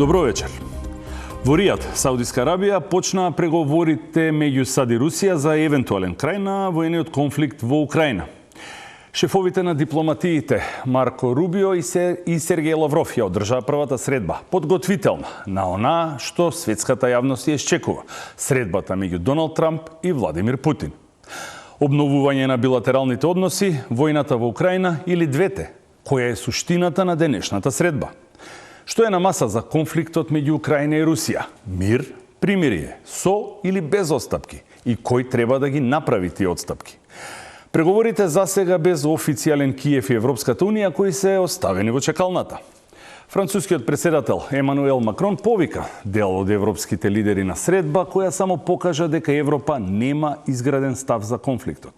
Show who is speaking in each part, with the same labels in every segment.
Speaker 1: Добро вечер. Во Ријад, Саудиска Арабија, почнаа преговорите меѓу САД и Русија за евентуален крај на воениот конфликт во Украина. Шефовите на дипломатиите Марко Рубио и Сергеј Лавров ја одржаа првата средба, подготвителна на она што светската јавност ја исчекува, средбата меѓу Доналд Трамп и Владимир Путин. Обновување на билатералните односи, војната во Украина или двете? Која е суштината на денешната средба? Што е на маса за конфликтот меѓу Украина и Русија? Мир, примирие, со или без отстапки? И кој треба да ги направи тие отстапки? Преговорите засега без официјален Киев и Европската Унија кои се оставени во чекалната. Францускиот председател Емануел Макрон повика дел од европските лидери на средба која само покажа дека Европа нема изграден став за конфликтот.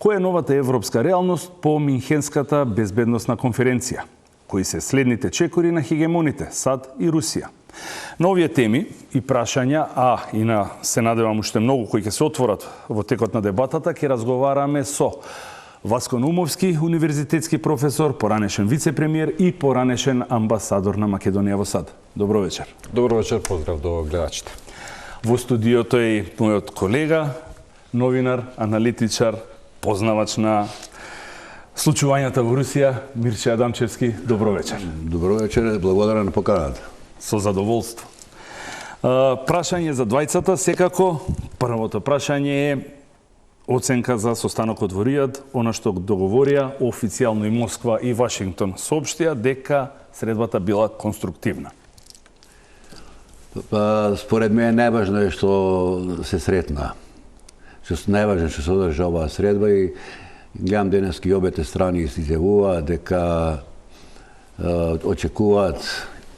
Speaker 1: Која е новата европска реалност по Минхенската безбедносна конференција? Кои се следните чекори на хегемоните САД и Русија? На овие теми и прашања, и на се надевам уште многу кои ќе се отворат во текот на дебатата, ќе разговараме со Васко Наумовски, универзитетски професор, поранешен вице-премиер и поранешен амбасадор на Македонија во САД. Добро вечер.
Speaker 2: Добро вечер, поздрав до гледачите.
Speaker 1: Во студиото е мојот колега, новинар, аналитичар, познавач на случувањата во Русија, Мирче Адамчевски. Добро вечер.
Speaker 3: Добро вечер, благодарам на поканата.
Speaker 1: Со задоволство. Прашање за двајцата, секако. Првото прашање е оценка за состанокот во Ријад, она што договорија официјално и Москва и Вашингтон соопштија дека средбата била конструктивна.
Speaker 3: Според мене најважно е што се сретна. Најважно што се одржа оваа средба и гледам денес и обете страни се изјавуваат дека очекуваат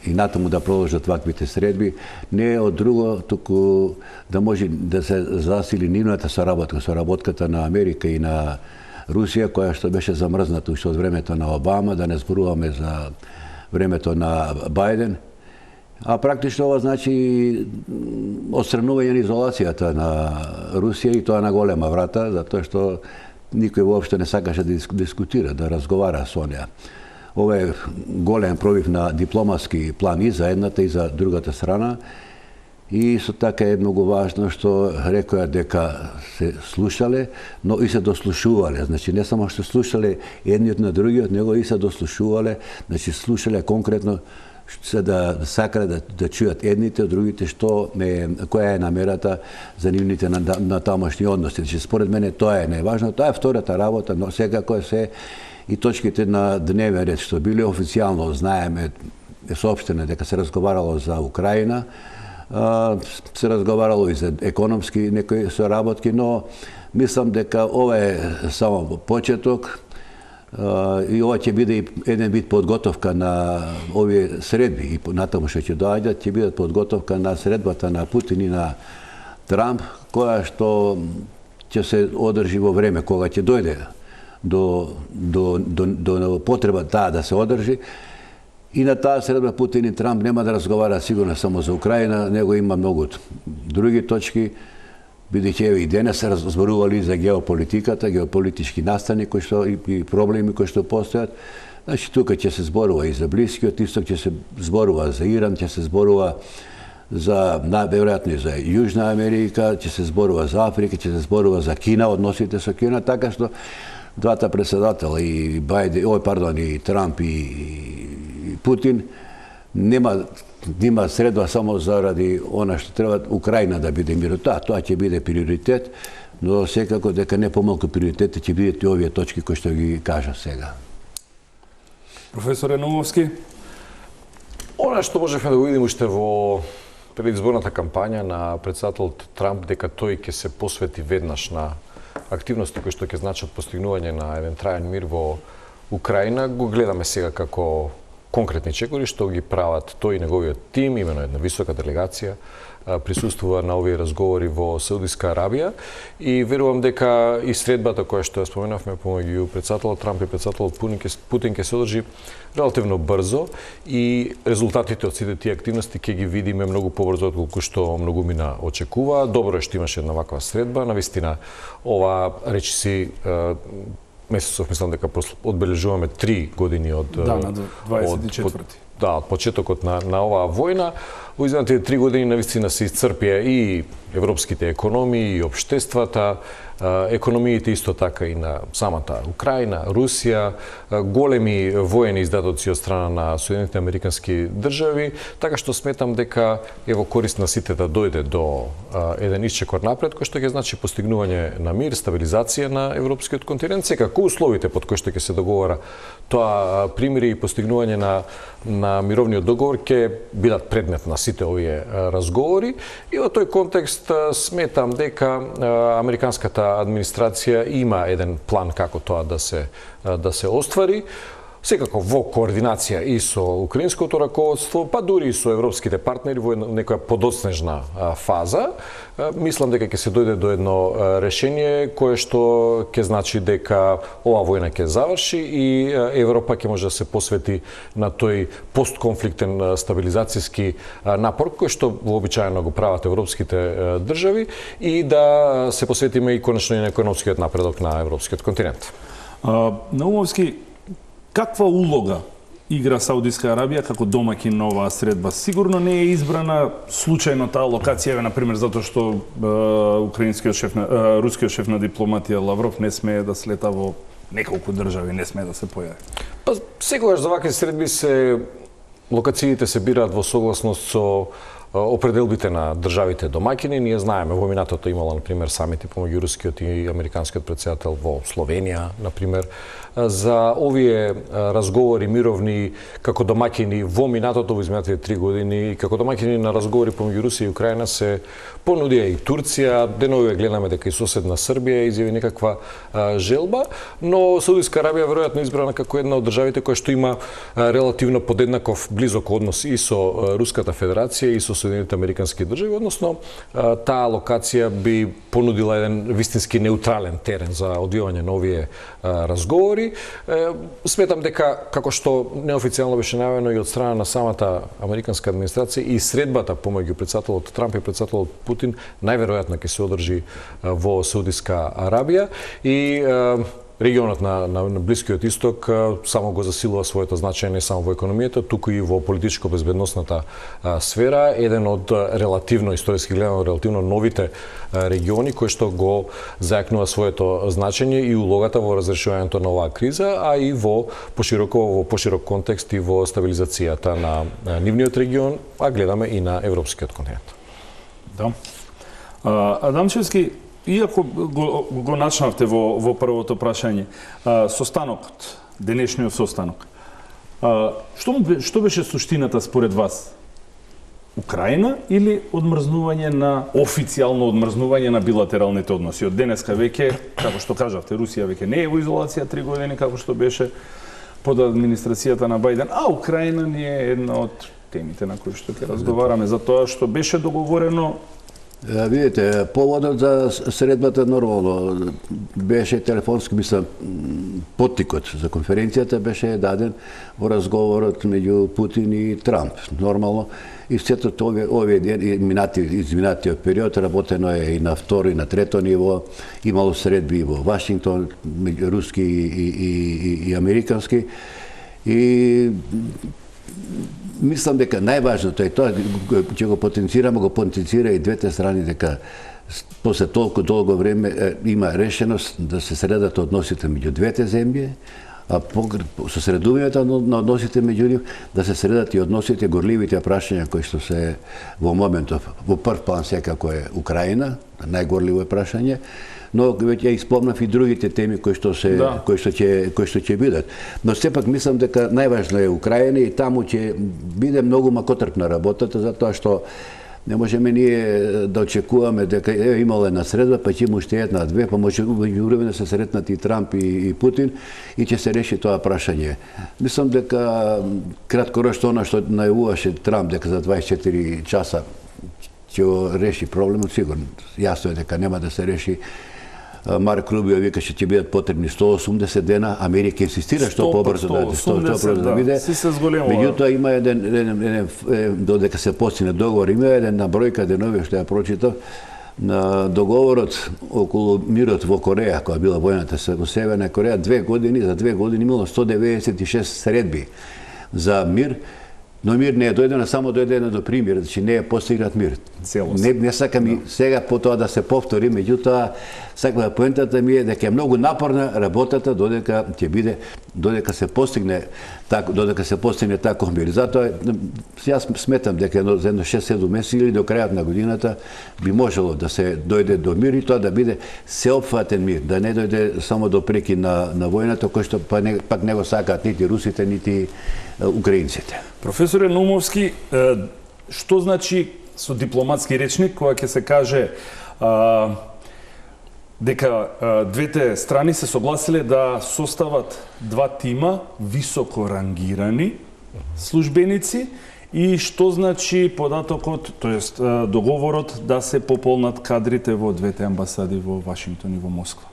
Speaker 3: и натаму да продолжат ваквите средби, не е од друго, туку да може да се засили нивната соработката на Америка и на Русија, која што беше замрзната уште од времето на Обама, да не зборуваме за времето на Бајден. А практично ова значи отстранување на изолацијата на Русија и тоа на голема врата, затоа што никој воопшто не сакаше да дискутира, да разговара со неа. Ова е голем пробив на дипломатски план и за едната и за другата страна. И со така е многу важно што рекоа дека се слушале, но и се дослушувале. Значи не само што слушале едниот на другиот, него и се дослушувале, значи слушале конкретно се да сакале да чујат едните од другите која е намерата за нивните на тамошни односи. Значи според мене тоа е најважно, тоа е втората работа, но секако се и точките на дневен ред што биле официјално знаеме е соопштено дека се разговарало за Украина, се разговарало и за економски некои соработки, но мислам дека ова е само почеток и ова ќе биде еден вид подготовка на овие средби и натаму што ќе доаѓаат, ќе бидат подготовка на средбата на Путин и на Трамп, која што ќе се одржи во време кога ќе дојде до потреба таа да се одржи. И на таа средба Путин и Трамп нема да разговара сигурно само за Украина, него има многу други точки, бидејќи и денес се разборували за геополитиката, геополитички настани и проблеми кои што постојат. Значи тука ќе се зборува и за Блискиот исток, ќе се зборува за Иран, ќе се зборува за најверојатно за Јужна Америка, ќе се зборува за Африка, ќе се зборува за Кина, односите со Кина, така што двата председатели и Трамп и Путин нема средба само заради она што треба Украина да биде мир. Тоа ќе биде приоритет, но секако дека не помалку приоритети ќе бидат и овие точки кои што ги кажа сега.
Speaker 1: Професоре Наумовски,
Speaker 2: Она што можевме да го видиме уште во предизборната кампања на председателот Трамп дека тој ќе се посвети веднаш на активности кои што ќе значат постигнување на еден траен мир во Украина, го гледаме сега како конкретни чекори што ги прават тој и неговиот тим, имено една висока делегација присуствува на овие разговори во Саудиска Арабија и верувам дека и средбата која што ја споменавме помеѓу председателот Трамп и председателот Путин ќе се одржи релативно брзо и резултатите од сите тие активности ќе ги видиме многу побрзо отколку што многумина очекува. Добро е што имаше една ваква средба, навистина ова речиси месецов, мислам дека одбележуваме 3 години од
Speaker 1: на 24.
Speaker 2: од почетокот на оваа војна, во изминатите 3 години навистина се исцрпија и европските економии, и општествата, економиите исто така и на самата Украина, Русија, големи воени издатоци од страна на Соединетите Американски држави, така што сметам дека ево корист на сите да дојде до еден исчекор напред, кој што ќе значи постигнување на мир, стабилизација на европскиот континент, секако условите под кои што ќе се договора тоа примири и постигнување на мировниот договор ќе бидат предмет на сите овие разговори и во тој контекст сметам дека американската администрација има еден план како тоа да се оствари. Секако во координација и со украинското раководство, па дури и со европските партнери во некоја подоцнежна фаза. Мислам дека ќе се дојде до едно решение кое што ќе значи дека ова војна ќе заврши и Европа ќе може да се посвети на тој постконфликтен стабилизацијски напор кој што вообичаено го прават европските држави и да се посветиме и конечно и на економскиот напредок на европскиот континент.
Speaker 1: Наумовски, каква улога игра Саудиска Арабија како домаќин на оваа средба? Сигурно не е избрана случајно таа локација, например, затоа што рускиот шеф на дипломатија Лавров не смее да слета во неколку држави, не смее да се појави.
Speaker 2: Па секогаш за вакви средби локациите се бираат во согласност со определбите на државите домаќини. Ние знаеме, во минатото имало, например, самити помеѓу рускиот и американскиот претседател во Словенија, например. За овие разговори мировни како домаќини во минатото, во изминатите 3 години, како домаќини на разговори помеѓу Русија и Украина се понудија и Турција, денови гледаме дека и соседна Србија изјави некаква желба, но Саудиска Арабија веројатно избрана како една од државите која што има релативно подеднаков близок однос и со Руската Федерација и со Соединетите Американски држави, односно таа локација би понудила еден вистински неутрален терен за одвивање на овие разговори. Сметам дека, како што неофицијално беше најавено и од страна на самата американска администрација, и средбата помеѓу претседателот Трамп и претседателот Путин најверојатно ќе се одржи во Саудиска Арабија и регионот на Блискиот Исток само го засилува своето значење не само во економијата, туку и во политичко-безбедносната сфера, еден од релативно историски гледано релативно новите региони кои што го зајакнува своето значење и улогата во разрешувањето на оваа криза, а и во поширок контекст и во стабилизацијата на нивниот регион, а гледаме и на европскиот континент.
Speaker 1: Да. Адамчевски, иако го начнавте во првото прашање, состанокот, денешниот состанок, што беше суштината според вас? Украина или официјално одмрзнување на билатералните односи? Од денеска веќе, како што кажавте, Русија веќе не е во изолација 3 години, како што беше под администрацијата на Бајден, а Украина не е една од темите на кои што ќе разговараме за тоа што беше договорено.
Speaker 3: Видите, поводот за средбата нормално беше телефонски, мислам, поттикот за конференцијата беше даден во разговорот меѓу Путин и Трамп. Нормално. И сето овие изминатиот период работено е и на второ и на трето ниво, имало средби во Вашингтон, меѓу руски и американски. И мислам дека најважното е тоа, ќе го потенцира и двете страни, дека после толку долго време има решеност да се средат односите меѓу двете земји, а со средувањето на односите меѓу нив, да се средат и односите, горливите прашања кои што се во моментов, во прв план секако е Украина, најгорливо прашање, но веќе испомнав и другите теми кои што ќе бидат. Но сепак мислам дека најважно е Украина и таму ќе биде многу макотрпна работата, затоа што не можеме ние да очекуваме дека имало една средба, па ќе има уште една, две, па може меѓу време да се сретнат и Трамп и Путин и ќе се реши тоа прашање. Мислам дека краткорочно она што најавуваше Трамп дека за 24 часа ќе го реши проблемот, сигурно. Јасно е дека нема да се реши. Марк Рубио викаше ќе бидат потребни 180 дена, Америка инсистира што побрзо да биде. Меѓутоа има еден додека се постигне договор, има една бројка денови што ја прочитав на договорот околу мирот во Кореја, која била војната во Северна Кореја, за 2 години имало 196 средби за мир Но мир не е дојден, само дојден до пример, значи не е постигнат мир. Не сакам и сега по тоа да се повтори, меѓутоа сакам поентата ми е дека е многу напорна работата додека ќе биде, додека се постигне таков мир. Затоа јас сметам дека за едно 6-7 месеци или до крајот на годината би можело да се дојде до мир и тоа да биде сеопфатен мир, да не дојде само до прекин на војната, кој што пак не го сакаат нити русите, нити украинците.
Speaker 1: Професоре Наумовски, што значи со дипломатски речник кога ќе се каже дека двете страни се согласиле да состават два тима високо рангирани службеници и што значи податокот, тоест договорот да се пополнат кадрите во двете амбасади во Вашингтон и во Москва?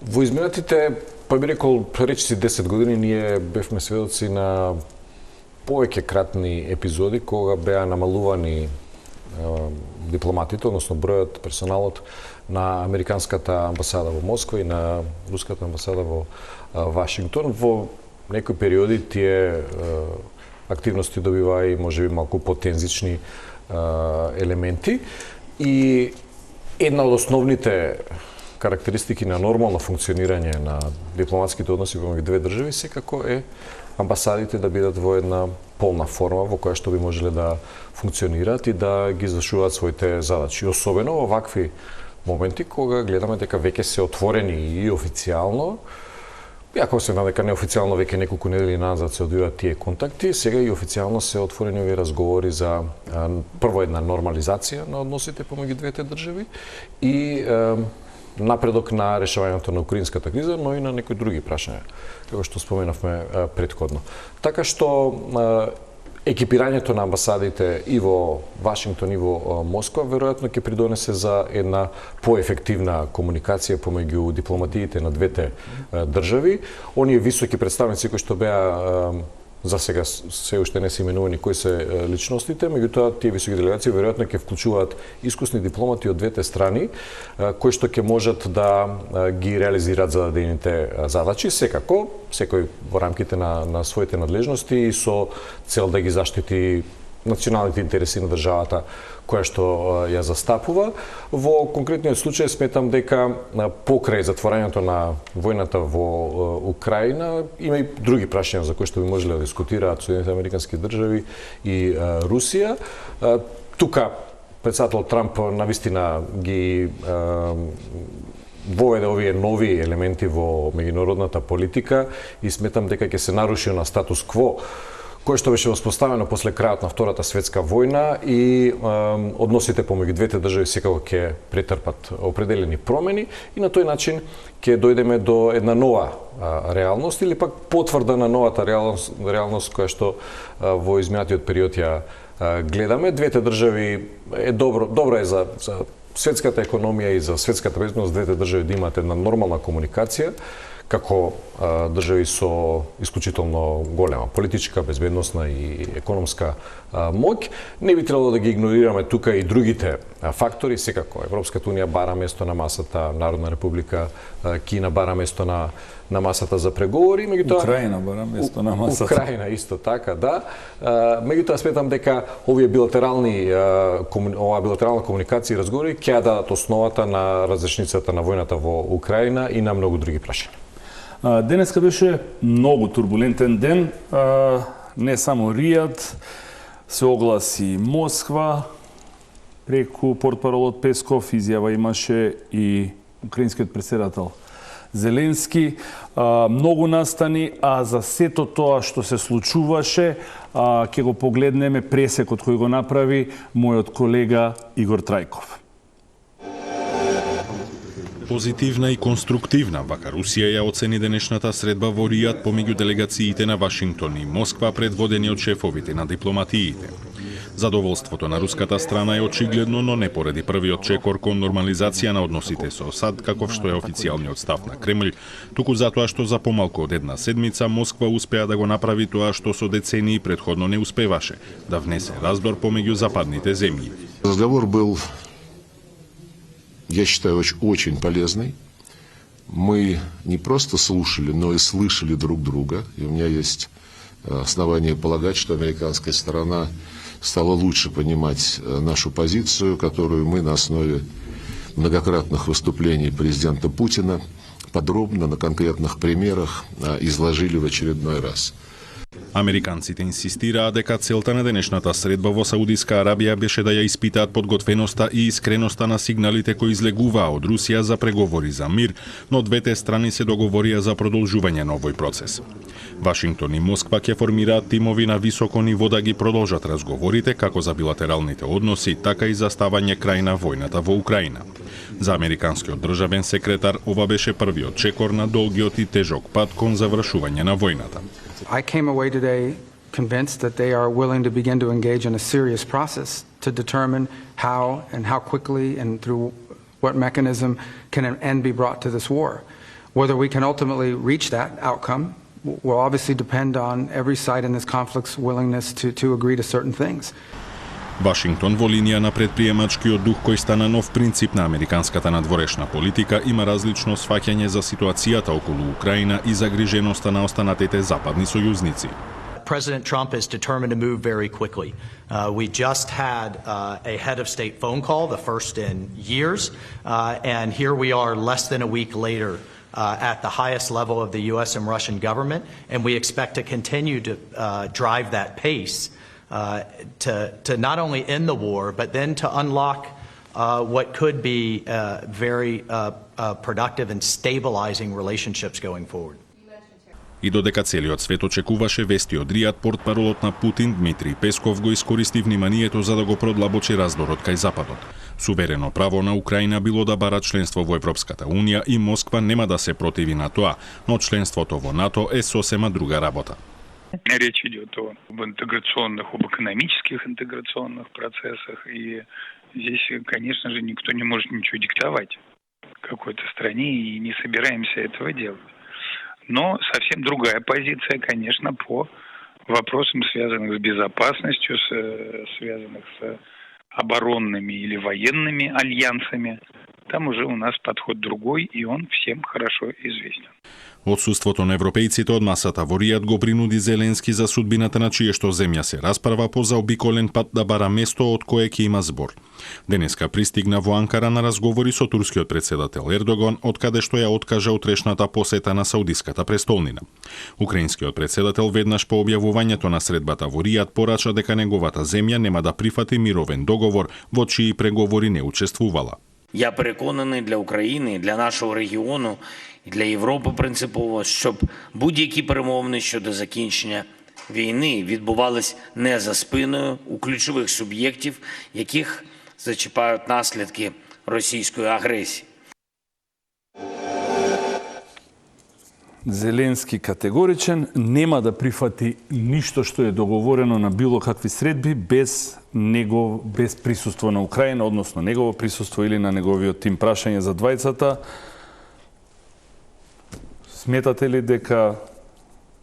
Speaker 2: Во изминатите, па би рекол, речиси 10 години ние бевме сведоци на повеќе кратни епизоди кога беа намалувани дипломатите, односно бројот, персоналот на американската амбасада во Москва и на руската амбасада во Вашингтон. Во некои периоди тие активности добива и можеби малку потензични елементи и една од основните карактеристики на нормално функционирање на дипломатските односи помеѓу две држави секако е амбасадите да бидат во една полна форма во која што би можеле да функционираат и да ги извршуваат своите задачи. Особено во вакви моменти кога гледаме дека веќе се отворени и официјално, иако се дека неофицијално веќе неколку недели назад се одвиваат тие контакти, сега и официјално се отворени овие разговори за прво една нормализација на односите помеѓу двете држави и напредок на решавањето на украинската криза, но и на некои други прашања, како што споменавме претходно. Така што екипирањето на амбасадите и во Вашингтон и во Москва веројатно ќе придонесе за една поефективна комуникација помеѓу дипломатиите на двете држави. Оние високи представници кои што беа за сега се уште не се именувани кои се личностите, меѓутоа тие високи делегации веројатно ќе вклучуваат искусни дипломати од двете страни кои што ќе можат да ги реализираат зададените задачи, секако секој во рамките на своите надлежности и со цел да ги заштити националните интереси на државата која што ја застапува. Во конкретниот случај сметам дека покрај затворањето на војната во Украина има и други прашања за кои што би можеле да дискутираат Соединетите американски држави и Русија. Тука председател Трамп навистина ги воведе овие нови елементи во меѓународната политика и сметам дека ќе се наруши на статус кво кој што беше воспоставено после крајот на Втората светска војна и односите помеѓу двете држави секако ќе претрпат определени промени и на тој начин ќе дојдеме до една нова реалност или пак потврда на новата реалност која што во изминатиот период ја гледаме. Двете држави е добро е за светската економија и за светската безбедност двете држави да имаат една нормална комуникација како држави со исклучително голема политичка, безбедносна и економска моќ. Не би требало да ги игнорираме тука и другите фактори, секако Европската унија бара место на масата, Народна република Кина бара место на масата за преговори, меѓутоа
Speaker 1: Украина бара место на масата.
Speaker 2: Украина исто така, да. Меѓутоа сметам дека оваа билатерална комуникација и разговори ќе дадат основата на разрешницата на војната во Украина и на многу други прашања.
Speaker 1: Денеска беше многу турбулентен ден, не само Ријад, се огласи Москва, преку портпаролот Песков изјава имаше и украинскиот претседател Зеленски. Многу настани, а за сето тоа што се случуваше, ќе го погледнеме пресекот кој го направи мојот колега Игор Трајков.
Speaker 4: Позитивна и конструктивна, вака Русија ја оцени денешната средба во Ријад помеѓу делегациите на Вашингтон и Москва предводени од шефовите на дипломатиите. Задоволството на руската страна е очигледно, но не поради првиот чекор кон нормализација на односите со САД, каков што е официјалниот став на Кремљ, туку затоа што за помалку од една седмица Москва успеа да го направи тоа што со децении претходно не успеваше, да внесе раздор помеѓу западните земји.
Speaker 5: Разговор был, я считаю, очень полезный. Мы не просто слушали, но и слышали друг друга. И у меня есть основания полагать, что американская сторона стала лучше понимать нашу позицию, которую мы на основе многократных выступлений президента Путина подробно на конкретных примерах изложили в очередной раз.
Speaker 4: Американците инсистираат дека целта на денешната средба во Саудиска Арабија беше да ја испитаат подготвеноста и искреноста на сигналите кои излегуваа од Русија за преговори за мир, но двете страни се договорија за продолжување на овој процес. Вашингтон и Москва ќе формираат тимови на високо ниво да ги продолжат разговорите како за билатералните односи, така и за ставање крај на војната во Украина. За американскиот државен секретар ова беше првиот чекор на долгиот и тежок пат кон завршување на војната.
Speaker 6: I came away today convinced that they are willing to begin to engage in a serious process to determine how and how quickly and through what mechanism can an end be brought to this war. Whether we can ultimately reach that outcome will obviously depend on every side in this conflict's willingness to agree to certain things.
Speaker 4: Вашингтон во линија на предприемачкиот дух кој стана нов принцип на американската надворешна политика има различно сфаќање за ситуацијата околу Украина и загриженоста на останатите западни сојузници.
Speaker 7: President Trump is determined to move very quickly. We just had a head of state phone call, the first in years, and here we are less than a week later at the highest level of the U.S. and Russian government, and we expect to continue to drive that pace to not only end the war, but then to unlock what could be very productive and stabilizing relationships going forward.
Speaker 4: И додека целиот свет очекуваше вести од Ријад, портпаролот на Путин Дмитрий Песков го искористи вниманието за да го продлабочи раздорот кај Западот. Суверено право на Украина било да бара членство во Европската Унија и Москва нема да се противи на тоа, но членството во НАТО е сосема друга работа.
Speaker 8: Речь идет об интеграционных, об экономических интеграционных процессах, и здесь, конечно же, никто не может ничего диктовать какой-то стране, и не собираемся этого делать. Но совсем другая позиция, конечно, по вопросам, связанных с безопасностью, связанных с оборонными или военными альянсами. Там уже у нас подход другой, и он всем хорошо известен.
Speaker 4: Отсуството на европејците од масата во Ријад го принуди Зеленски за судбината на чие што земја се расправа по заобиколен пат да бара место од кое ќе има збор. Денеска пристигна во Анкара на разговори со турскиот председател Ердоган, од каде што ја откажа утрешната посета на саудиската престолнина. Украинскиот председател веднаш по објавувањето на средбата во Ријад порача дека неговата земја нема да прифати мировен договор во чии преговори не учествувала.
Speaker 9: Я переконаний для України, для нашого регіону і для Європи принципово, щоб будь-які перемовини щодо закінчення війни відбувались не за спиною у ключових суб'єктів, яких зачіпають наслідки російської агресії.
Speaker 1: Зеленски категоричен, нема да прифати ништо што е договорено на било какви средби без присуство на Украина, односно негово присуство или на неговиот тим. Прашање за двајцата. Сметате ли дека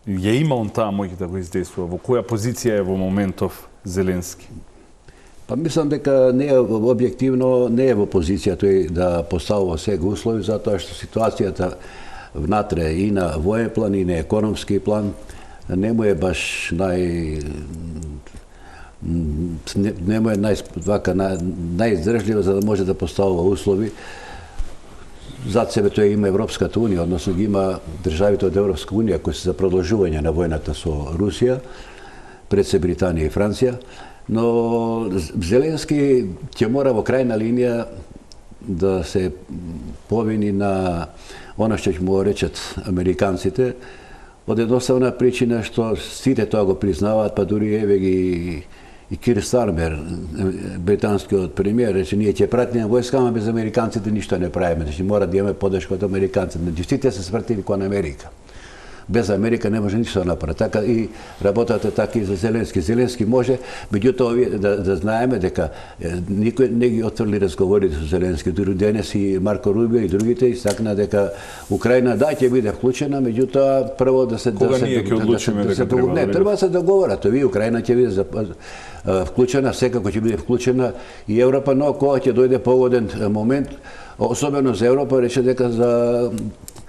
Speaker 1: ја има он таа моќ да го издействува? Во која позиција е во моментов Зеленски?
Speaker 3: Па мислам дека не е објективно, не е во позиција тој да поставува сега услови, затоа што ситуацијата внатре и на воен план и на економски план не му е баш најиздржлива за да може да поставува услови. Зад себе тој има Европската Унија, односно ги има државите од Европска Унија кои се за продолжување на војната со Русија, пред се Британија и Франција, но Зеленски ќе мора во крајна линија да се повини на она што ќе му речат американците, од едноставна причина што сите тоа го признаваат, па дури еве ги и Кир Стармер, британскиот премиер, рече ние ќе пратиме војска, ама без американците ништо не правиме, значи мора да имаме поддршка од американците. Значи сите се свртили кон Америка. Без Америка не може ништо да направи. Така и работата така и за Зеленски. Зеленски може, меѓутоа да знаеме дека никој не ги отврли разговорите со Зеленски. Дури денес и Марко Рубио и другите истакна дека Украина да ќе биде вклучена, меѓутоа прво да се
Speaker 1: кога ние ќе одлучиме дека треба.
Speaker 3: Не, треба да се договорат. Овие Украина ќе биде вклучена, секако ќе биде вклучена и Европа, но кога ќе дојде погоден момент, особено за Европа, рече дека за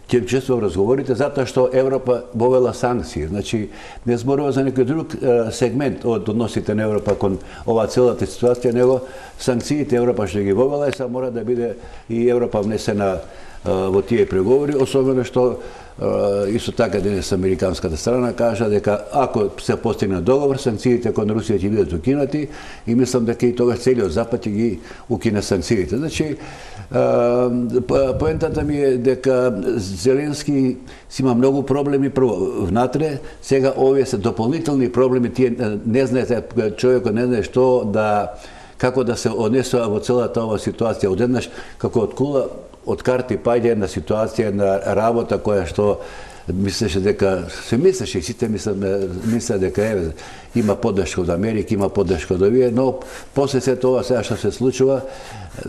Speaker 3: ќе учествува в разговорите затоа што Европа вовела санкции. Значи, не зборува за некој друг сегмент од односите на Европа кон оваа целата ситуација, него санкциите Европа што ги вовела и мора да биде и Европа внесена во тие преговори, особено што исто така денес американската страна кажа дека ако се постигне договор, санкциите кон Русија ќе бидат укинати и мислам дека и тогаш целиот Запад ќе ги укине санкциите. Значи, поентата ми е дека Зеленски си има многу проблеми прво внатре, сега овие се дополнителни проблеми, тие не знаете, човекот не знае што како да се однесува во целата ова ситуација. Одеднаш како од кула од карти паѓа една ситуација, една работа која што мислеше дека се мислеше и сите мисля дека има поддршка од Америка, има поддршка од овие, но после се тоа сега што се случува,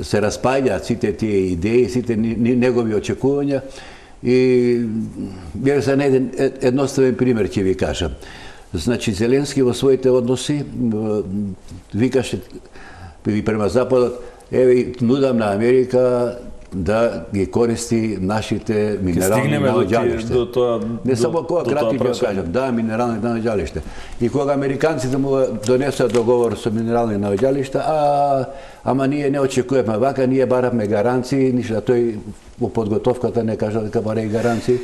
Speaker 3: се распаѓаат сите тие идеи, сите негови очекувања и ја за еден едноставен пример ќе ви кажам. Значи Зеленски во своите односи викаше и према Западот, нудам на Америка да ги користи нашите минерални наоѓалишта. Не само кога кратки ќе кажам, да, минерални наоѓалишта. И кога американците му донесоа договор со минерални наоѓалишта, ама ние не очекуваме вака, ние баравме гаранции, ништо, тој во подготовката не кажа дека бара и гаранции.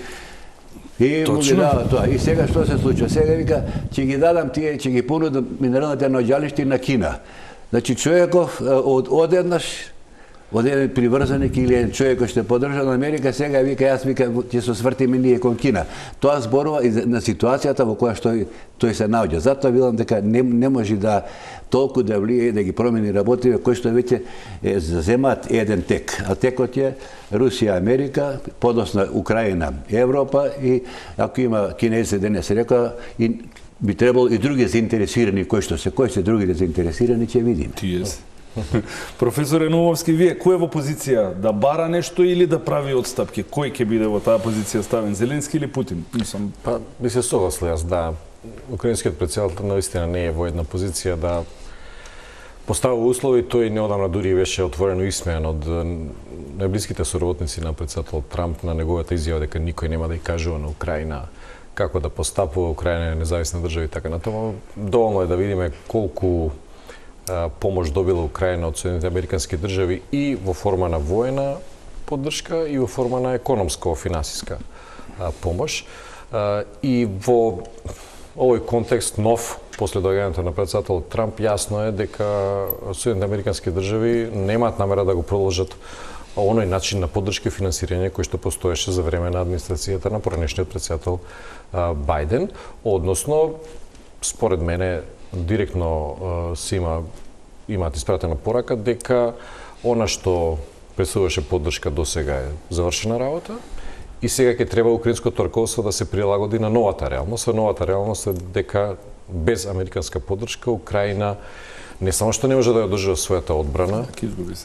Speaker 3: И му ги дава тоа. И сега што се случува? Сега вика, ќе ги дадам тие, ќе ги понудам минералните наоѓалишта на Кина. Значи човеков одеднаш од еден приврзаник или еден човек кој што поддржа на Америка, сега вика, јас вика, ќе се свртиме ние кон Кина. Тоа зборува и на ситуацијата во која што тој се наоѓа. Затоа велам дека не може да толку да влие да ги промени работите кои што веќе земаат еден тек. А текот е Русија, Америка, подоцна Украина, Европа и ако има кинези денес река и би требало и други заинтересирани кои се другите заинтересирани ќе видиме.
Speaker 1: Професор Енумовски, вие кој е во позиција да бара нешто или да прави отстапки? Кој ќе биде во таа позиција ставен, Зеленски или Путин?
Speaker 2: Би се согласил јас, да. Украинскиот претседател наистина не е во една позиција да поставува услови, тој неодамна дури беше отворено исмеан од најблиските соработници на претседател Трамп на неговата изјава дека никој нема да ја кажува на Украина како да постапува, Украина е независна држава и така натаму. Доволно е да видиме колку помош добила Украина од Соединените американски држави и во форма на воена поддршка и во форма на економско-финансиска помош. И во овој контекст нов, после доаѓањето на претседател Трамп, јасно е дека Соединените американски држави немаат намера да го продолжат оној начин на поддршка и финансирање кој што постоеше за време на администрацијата на поранешниот претседател Бајден, односно според мене директно се имаат испратена порака дека она што представуваше поддршка до сега е завршена работа и сега ќе треба украинското раководство да се прилагоди на новата реалност. А новата реалност е дека без американска поддршка Украина не само што не може да ја одржува својата одбрана,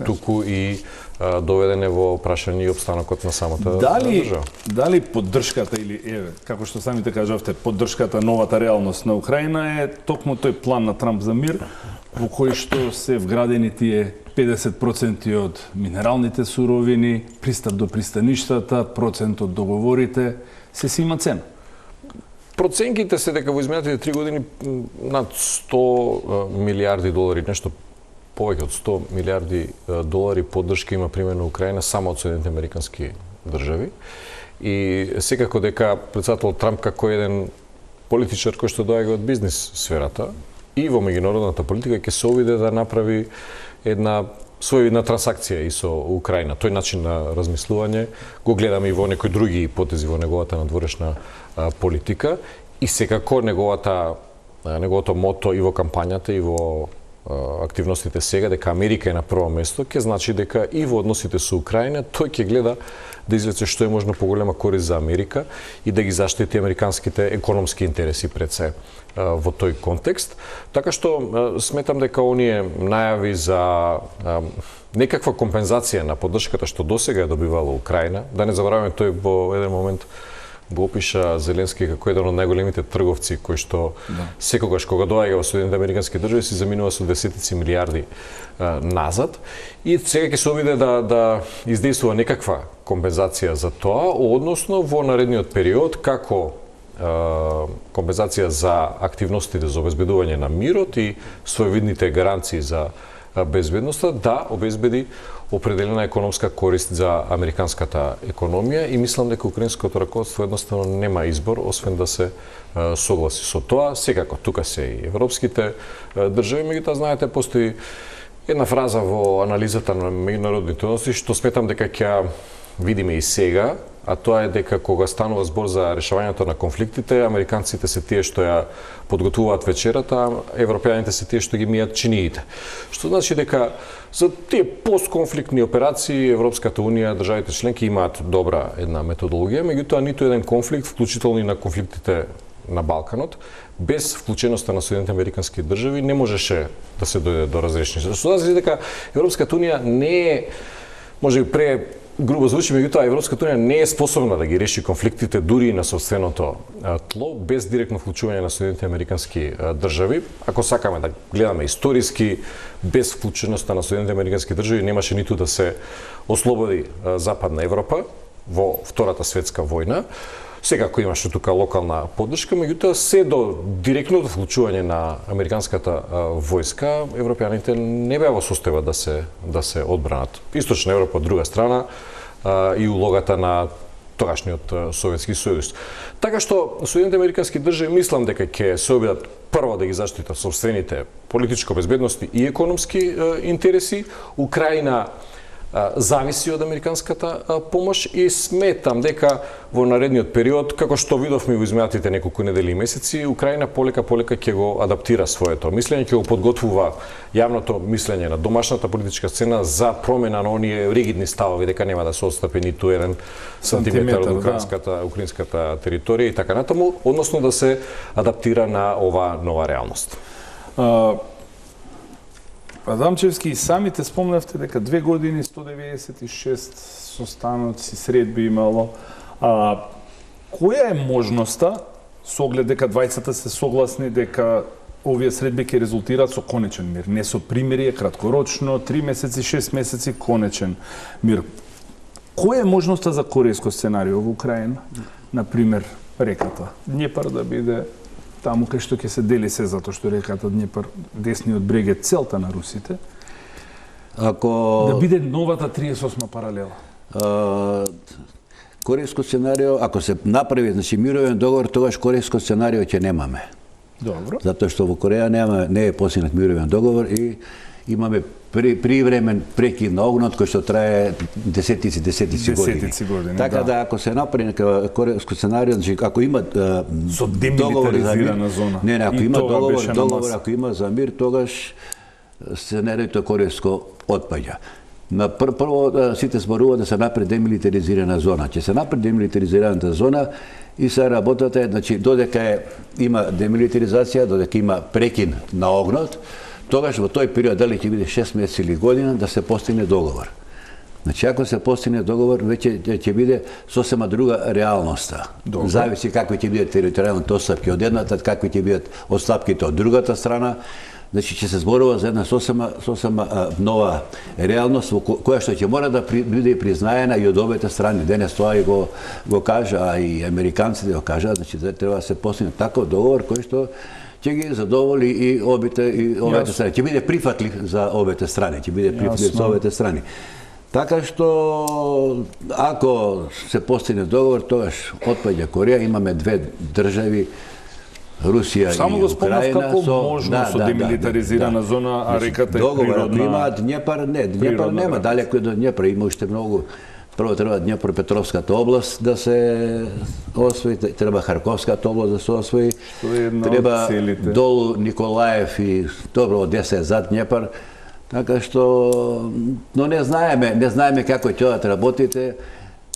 Speaker 2: туку и доведене во прашање и обстанокот на самата држава.
Speaker 1: Дали поддршката или како што самите кажавте, поддршката новата реалност на Украина е токму тој план на Трамп за мир во кој што се вградени тие 50% од минералните суровини, пристап до пристаништата, процент од договорите, се си има цена.
Speaker 2: Проценките се дека во изминатите 3 години над 100 милиарди долари, нешто повеќе од 100 милиарди долари поддршка има примено Украина само од Соединените американски држави. И секако дека претседател Трамп како еден политичар кој што доаѓа од бизнис сферата и во меѓународната политика ќе се обиде да направи една своевидна трансакција и со Украина. Тој начин на размислување го гледаме и во некои други потези во неговата надворешна политика и секако неговото мото и во кампањата и во активностите сега дека Америка е на прво место, ќе значи дека и во односите со Украина тој ќе гледа да извлече што е можно поголема корист за Америка и да ги заштити американските економски интереси пред се во тој контекст. Така што сметам дека оние најави за некаква компензација на поддршката што досега е добивала Украина, да не забораваме тој во еден момент го опиша Зеленски како еден од најголемите трговци кои што секогаш кога доаѓа во Соединетите Американски држави се заминува со десетици милиарди назад и сега ќе се обиде да издействува некаква компензација за тоа, односно во наредниот период како компензација за активностите за обезбедување на мирот и своевидните гаранции за безбедноста да обезбеди определена економска корист за американската економија и мислам дека украинското раководство едноставно нема избор освен да се согласи со тоа. Секако тука се и европските држави, меѓутоа знаете постои една фраза во анализата на меѓународните односи што сметам дека ќе видиме и сега, а тоа е дека кога станува збор за решавањето на конфликтите, американците се тие што ја подготвуваат вечерата, а европејаните се тие што ги мијат чиниите. Што значи дека за тие постконфликтни операции Европската унија, државите членки имаат добра една методологија, меѓутоа ниту еден конфликт, вклучително и на конфликтите на Балканот, без вклученоста на Соединетите Американски држави не можеше да се дојде до разрешение. Што значи дека Европската унија не е, можеби грубо звучи, меѓутоа Европската унија не е способна да ги реши конфликтите дури и на собственото тло без директно вклучување на Соединетите Американски држави. Ако сакаме да гледаме историски, без вклученоста на Соединетите Американски држави немаше ниту да се ослободи Западна Европа во Втората светска војна. Секако имаше тука локална поддршка, меѓутоа се до директното вклучување на американската војска, европејаните не беа во состојба да се одбранат. Источна Европа од друга страна и улогата на тогашниот Советски сојуз. Така што Соединетите Американски држави мислам дека ќе се обидат прво да ги заштитат сопствените политичко-безбедности и економски интереси. Украина зависи од американската помош и сметам дека во наредниот период, како што видовме во изминатите неколку недели и месеци, Украина полека ќе го адаптира своето мислење, ќе го подготвува јавното мислење на домашната политичка сцена за промена на оние ригидни ставови дека нема да се отстапи ниту еден сантиметар од украинската територија и така натаму, односно да се адаптира на оваа нова реалност.
Speaker 1: Адамчевски, и самите спомнавте дека 2 години 196 состаноци, средби имало. Која е можноста, со оглед дека двајцата се согласни дека овие средби ќе резултираат со конечен мир, не со примирие краткорочно, 3 месеци, 6 месеци конечен мир. Која е можноста за корејско сценарио во Украина? Например, реката Днепар да биде таму кај што ќе се дели се, затоа што реката Днепар, десниот брег е целта на русите. Да биде новата 38 паралела.
Speaker 3: Корејско сценарио, ако се направи, значи мировен договор, тогаш корејско сценарио ќе немаме.
Speaker 1: Добро.
Speaker 3: Затоа што во Кореја не е постигнат мировен договор и имаме привремен прекид на огнот кој што трае десетици години. Така да ако се направи нека корејско сценарио, значи ако има
Speaker 1: со демилитаризирана зона.
Speaker 3: Не, ако има договор, ако има за мир, тогаш сценариото корејско отпаѓа. На прво сите зборуваат да се направи демилитаризирана зона. Ќе се направи демилитаризираната зона и се работата е, значи додека има демилитаризација, додека има прекин на огнот, тогаш во тој период, дали ќе биде 6 месеци или година, да се постигне договор. Значи, ако се постигне договор, веќе ќе биде сосема друга реалноста. Зависи какви ќе бидат територијалните отстапки од едната, какви ќе бидат отстапките од другата страна. Значи, ќе се зборува за една сосема нова реалност, која што ќе мора да биде признаена и од обете страни. Денес тоа и го кажа, а и американците го кажа, значи, треба да се постигне таков договор кој што ќе ги задоволи и обете страни. Ќе биде прифатлив за обете страни, Така што, ако се постигне договор, тогаш отпаѓа Кореја, имаме две држави, Русија и Украина.
Speaker 1: Само го спомнав како можно со демилитаризирана зона, а реката е природна.
Speaker 3: Договор, имаат Днепар, Днепар нема, далеко до Днепар, има уште многу. Прво треба Днепропетровската област да се освои, треба Харковската област да се освои, треба долу Николаев и добро Одеса е зад Днепар. Така што, но не знаеме како ќе одат работите.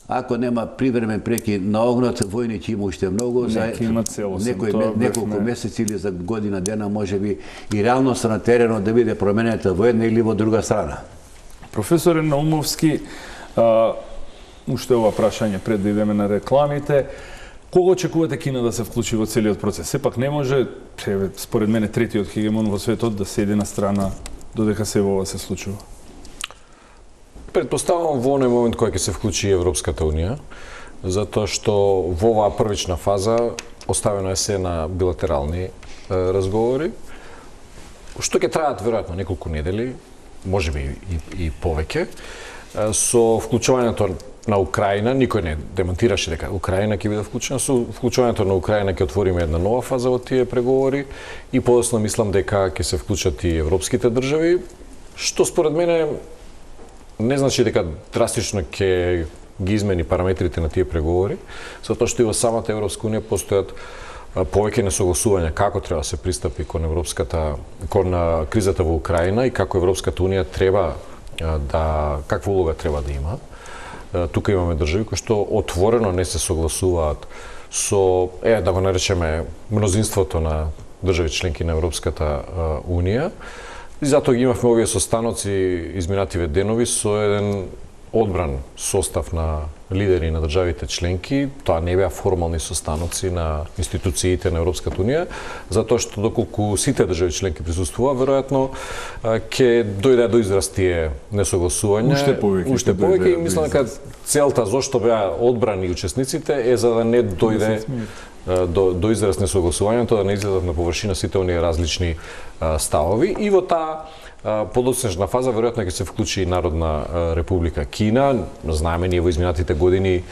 Speaker 3: Ако нема привремен прекин на огнот, војни ќе има уште многу, за неколку месеци или за година дена, можеби и реалноста на теренот да биде променета во една или во друга страна.
Speaker 1: Професоре Наумовски, уште ова прашање пред да идеме на рекламите. Кога очекувате Кина да се вклучи во целиот процес? Сепак не може, според мене, третиот хегемон во светот да седи на страна додека се ова се случува.
Speaker 2: Предпоставам во оној момент кој ќе се вклучи Европската унија, затоа што во оваа првична фаза оставено е се на билатерални разговори, што ќе траат веројатно неколку недели, можеби и повеќе. Со вклучувањето на Украина, никој не демонтираше дека Украина ќе биде вклучена, со вклучувањето на Украина ќе отвориме една нова фаза во тие преговори и подоцна мислам дека ќе се вклучат и европските држави, што според мене не значи дека драстично ќе ги измени параметрите на тие преговори, затоа што и во самата Европска унија постојат повеќе несогласувања како треба да се пристапи кон кризата во Украина и како Европската унија треба каква улога треба да има. Тука имаме држави кои што отворено не се согласуваат со, да го наречеме, мнозинството на држави членки на Европската унија. И затоа ги имавме овие состаноци изминативе денови со еден одбран состав на лидери на државите членки. Тоа не беа формални состаноци на институциите на Европската унија, затоа што доколку сите држави членки присуствува, веројатно ќе дојде до израз тие несогласувања. Уште повеќе и мислам дека целта зошто беа одбрани учесниците е за да не дојде до израз несогласувањето, да не излезат на површина сите оние различни ставови. И во таа подоцнежна фаза веројатно ќе се вклучи и Народна република Кина. Знаеме, ние во изминатите години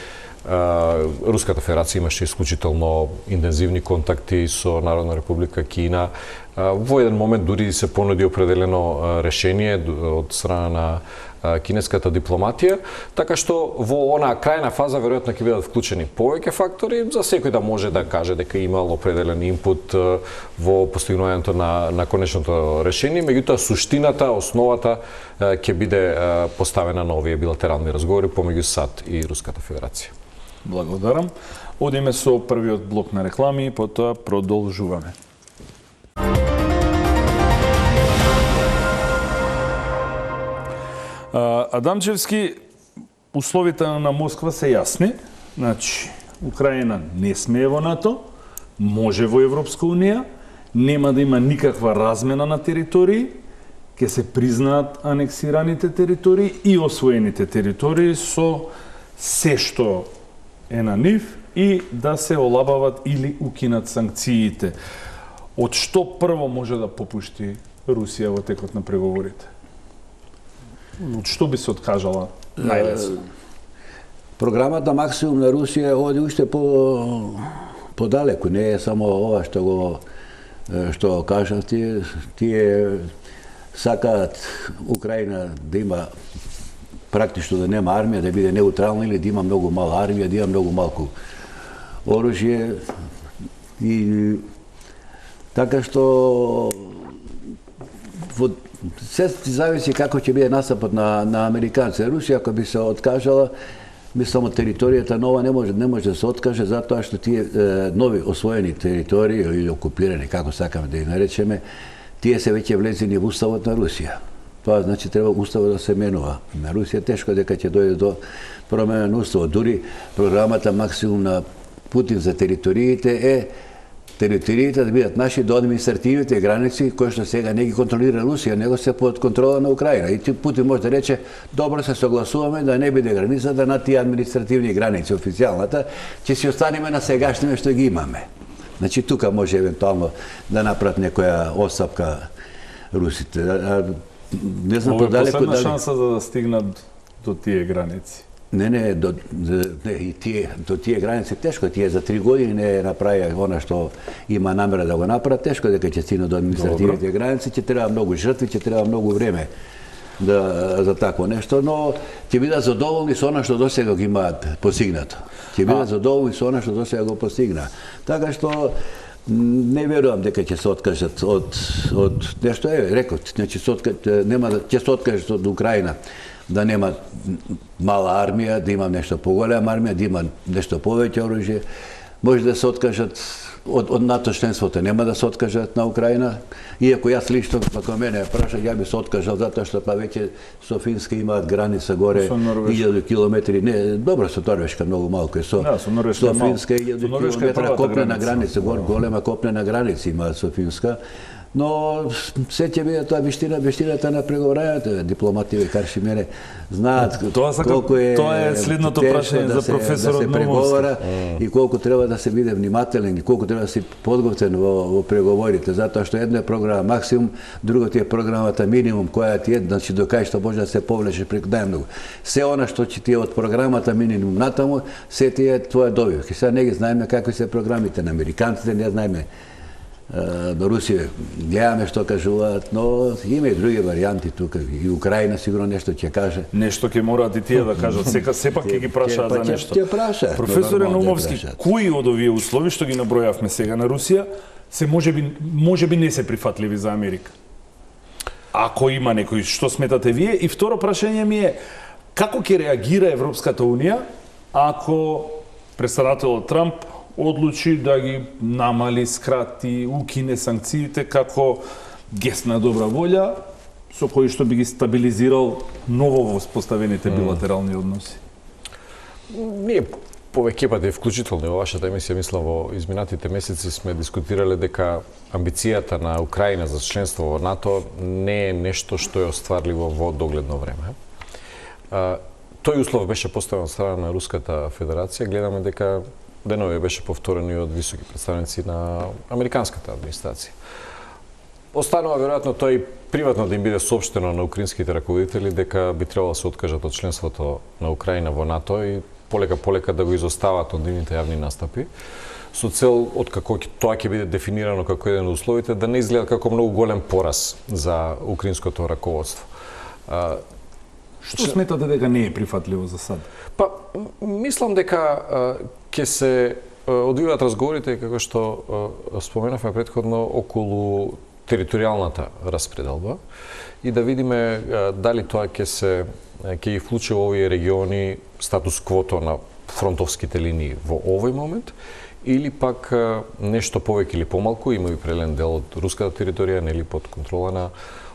Speaker 2: Руската федерација имаше исклучително интензивни контакти со Народна република Кина. Во еден момент дури се понуди определено решение од страна на кинеската дипломатија, така што во онаа крајна фаза веројатно ќе бидат вклучени повеќе фактори, за секој да може да каже дека имал определен инпут во постигнувањето на конечното решение, меѓутоа суштината, основата ќе биде поставена на овие билатерални разговори помеѓу САД и Руската федерација.
Speaker 1: Благодарам. Одиме со првиот блок на реклами и потоа продолжуваме. Адамчевски, условите на Москва се јасни. Значи, Украина не смее во НАТО, може во Европска унија, нема да има никаква размена на територии, ќе се признаат анексираните територии и освоените територии со се што е на нив и да се олабават или укинат санкциите. Од што прво може да попушти Русија во текот на преговорите? Од што би се откажала најлесно?
Speaker 3: Програмата максимум на Русија оди уште подалеку, не е само ова што кажавте. Тие сакаат Украина да има практично да нема армија, да биде неутрална или да има многу мала армија, да има многу малку оружје. И така што се зависи како ќе биде настапот на американци. Русија ако би се откажала, мислам од територијата нова не може да се откаже, затоа што тие нови освоени територии или окупирани, како сакаме да ги наречеме, тие се веќе влезени во уставот на Русија. Тоа значи треба уставот да се менува. На Русија тешко дека ќе дојде до промена на уставот. Дури програмата максимум на Путин за териториите е териториите да бидат наши до административните граници, кои што сега не ги контролира Русија, него се под контрола на Украина. И Путин може да рече, добро се согласуваме да не биде границата на тие административни граници, официјалната, ќе си останеме на сегашните што ги имаме. Значи, тука може евентуално да направат некоја отстапка русите. Не знам
Speaker 1: подалеку дали...
Speaker 3: последна
Speaker 1: шанса за да стигнат до тие граници.
Speaker 3: Не, до тие граници тешко, тие за 3 години не направија она што има намера да го направат, тешко дека ќе стигнат до административните граници, ќе треба многу жртви, ќе треба многу време за такво нешто, но ќе бидат задоволни со она што досега го имаат постигнато. Ќе бидат задоволни со она што досега го постигна. Така што не верувам дека ќе се откажат од нешто, реков, значи ќе се откажат од Украина, да нема мала армија, да има нешто поголема армија, да има нешто повеќе оружје, може да се откажат od NATO členството нема да се откажат на Украина. Иако јас лично, ако мене прашаат, ја би се откажал затоа што па веќе со Финска имаат граница горе 1000 километри. Не, добро со Норвешка многу малку е со Финска 1000 километра копнена граница, голема копнена граница имаат со Финска. Но се ќе биде тоа вештината на преговорањето, дипломатите карши мене знаат колку е
Speaker 1: тоа е следното прашање за професорот
Speaker 3: да се преговара и колку треба да се биде внимателен и колку треба да се подготвен во преговорите, затоа што една е програма максимум, другата е програмата минимум, која ти е, значи до кај што може да се повлече преку најмногу. Се она што ќе ти е од програмата минимум натаму, се ти е твоја добивка. Сега не ги знаеме какви се програмите на американците, не знаеме до Русија, гледаме што кажуваат, но има и други варијанти тука. И Украина сигурно нешто ќе каже.
Speaker 1: Нешто ќе мораат и тие да кажат. Сепак ќе ги прашаат за нешто.
Speaker 3: Ќе прашаат.
Speaker 1: Професоре Наумовски, кои од овие услови што ги набројавме сега на Русија се можеби не се прифатливи за Америка? Ако има некои, што сметате вие? И второ прашање ми е, како ќе реагира Европската Унија ако председателот Трамп одлучи да ги намали, скрати, укине санкциите како гест на добра волја, со кој што би ги стабилизирал ново воспоставените билатерални односи?
Speaker 2: Ние повеќе пати, вклучително во вашата емисија, мислам во изминатите месеци сме дискутирале дека амбицијата на Украина за членство во НАТО не е нешто што е остварливо во догледно време. Тој услов беше поставен од страна на Руската Федерација. Гледаме дека денови беше повторено и од високи представници на американската администрација. Останува веројатно тоа и приватно да им биде соопштено на украинските раководители дека би требало да се откажат од членството на Украина во НАТО и полека да го изостават од нивните јавни настапи, со цел од како тоа ќе биде дефинирано како еден од условите да не изгледа како многу голем пораз за украинското раководство.
Speaker 1: Што сметате дека не е прифатливо за сад?
Speaker 2: Па, мислам дека ќе се одвиваат разговорите, како што споменавме претходно, околу територијалната распределба и да видиме дали тоа ќе ги вклучи во овие региони статус квото на фронтовските линии во овој момент или пак нешто повеќе или помалку, има и определен дел од руската територија, нели под контрола на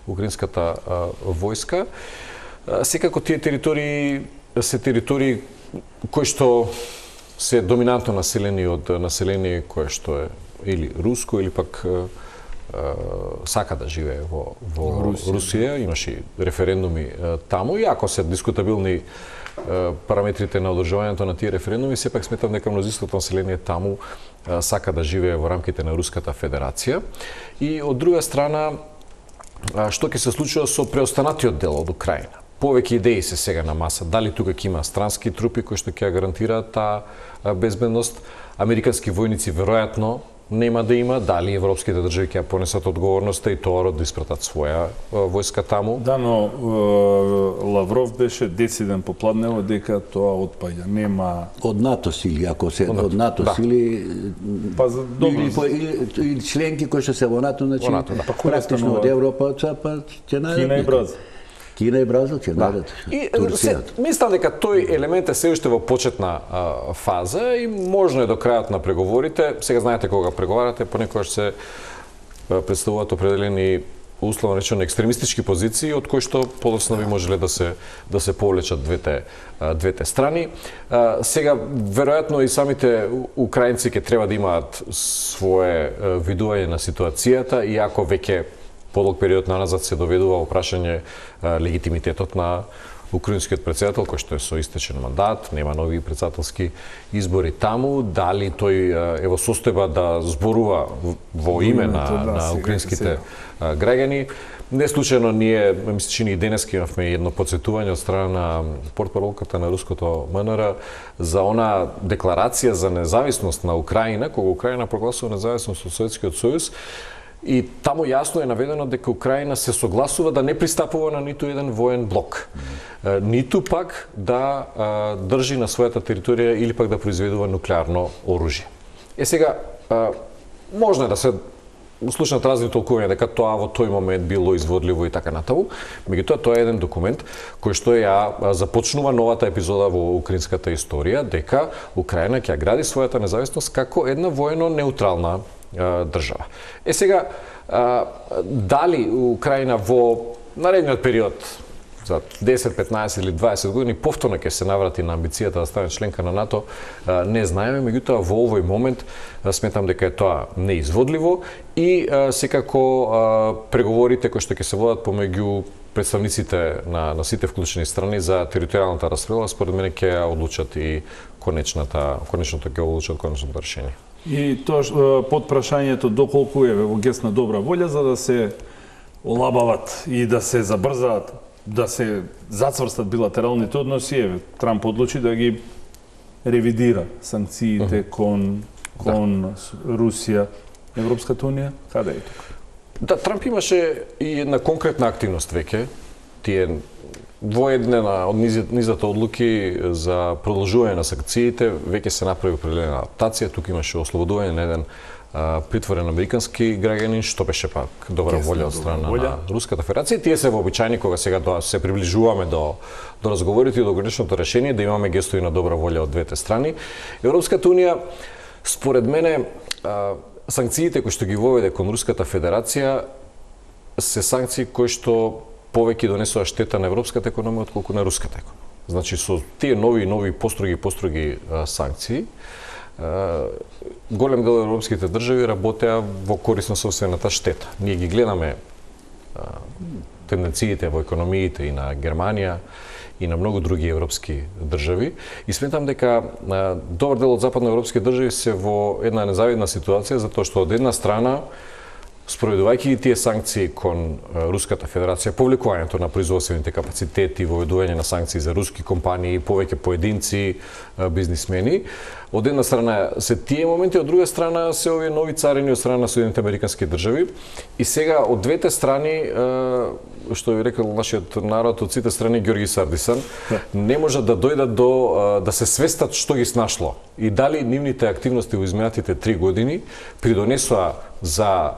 Speaker 2: украинската војска. Секако тие територии се територии кои што се доминантно населени од население кое што е или руско или пак сака да живее во Русија. Имаше референдуми таму и ако се дискутабилни параметрите на одржувањето на тие референдуми, сепак сметам дека мнозинството население таму сака да живее во рамките на Руската Федерација. И од друга страна, што ќе се случува со преостанатиот дел од Украина? Повеќе идеи се сега на маса. Дали тука ќе има странски трупи кои што ќе гарантираат таа безбедност? Американски војници веројатно нема да има, дали европските држави ќе понесат одговорноста и тоа да испратат своја војска таму?
Speaker 1: Да, но Лавров беше дециден попладнево дека тоа отпаѓа. Нема
Speaker 3: од НАТО сили, ако се од НАТО сили,
Speaker 1: па
Speaker 3: или членки кои што се во НАТО, значи практично од Европа, па ќе најдат
Speaker 1: Кина и Бразил
Speaker 3: ќе најдат.
Speaker 2: Мислам дека тој елемент е се уште во почетна фаза и можно е до крајот на преговорите. Сега знаете кога преговарате, понекогаш се представуваат определени условно речено екстремистички позиции од кои што подоцна би можеле да се повлечат двете страни. Сега веројатно и самите украинци ќе треба да имаат свое видување на ситуацијата, иако веќе подолг период наназад се доведува во прашање легитимитетот на украинскиот председател, кој што е со истечен мандат, нема нови председателски избори таму, дали тој е во состојба да зборува во име на украинските граѓани. Не случајно ние, мислам, и денеска имавме едно подсетување од страна на портпаролката на руското МНР за она декларација за независност на Украина, кога Украина прогласува независност од Советскиот сојуз. И таму јасно е наведено дека Украина се согласува да не пристапува на ниту еден воен блок. Ниту пак да држи на својата територија или пак да произведува нуклеарно оружје. Сега, можно да се слушнат разни толкувања дека тоа во тој момент било изводливо и така натаму. Меѓутоа тоа е еден документ кој што ја започнува новата епизода во украинската историја, дека Украина ќе гради својата независност како една воено неутрална држава. Сега, дали Украина во наредниот период за 10, 15 или 20 години повторно ќе се наврати на амбицијата да стане членка на НАТО, не знаеме, меѓутоа во овој момент сметам дека е тоа неизводливо и секако преговорите кои што ќе се водат помеѓу представниците на сите вклучени страни за територијалната распредела, според мене ќе ја одлучат и конечното решение.
Speaker 1: И тоа под прашањето доколку е во гест на добра волја за да се олабават и да се забрзаат, да се зацврстат билатералните односи, Трамп одлучи да ги ревидира санкциите кон Русија, Европската унија, каде е тука?
Speaker 2: Да, Трамп имаше и една конкретна активност веќе. Тие во една од низата одлуки за продолжување на санкциите веќе се направи определена адаптација. Тука имаше ослободување на еден притворен американски граѓанин, што беше пак добра волја од страна на Руската Федерација. Тие се вообичаени кога сега се приближуваме до разговорите и до конечното решение, да имаме гестови на добра волја од двете страни. Европската унија, според мене, санкциите кои што ги воведе кон Руската Федерација се санкции кои што повеќе донесоа штета на европската економија отколку на руската економија. Значи со тие нови построги санкции, голем дел европските држави работеа во корист на сопствената штета. Ние ги гледаме тенденциите во економиите и на Германија и на многу други европски држави и сметам дека добар дел од западноевропски држави се во една незавидна ситуација затоа што од една страна спроведувајќи тие санкции кон Руската Федерација, повлекувањето на производствените капацитети, воведување на санкции за руски компании, повеќе поединци, бизнисмени, од една страна се тие моменти, од друга страна се овие нови царини од страна на Соединените американски држави и сега од двете страни, што ви рекол нашиот народ, од сите страни Ѓорги Сардисан, не можат да дојдат да се свестат што ги снашло и дали нивните активности во изминатите 3 години придонесоа за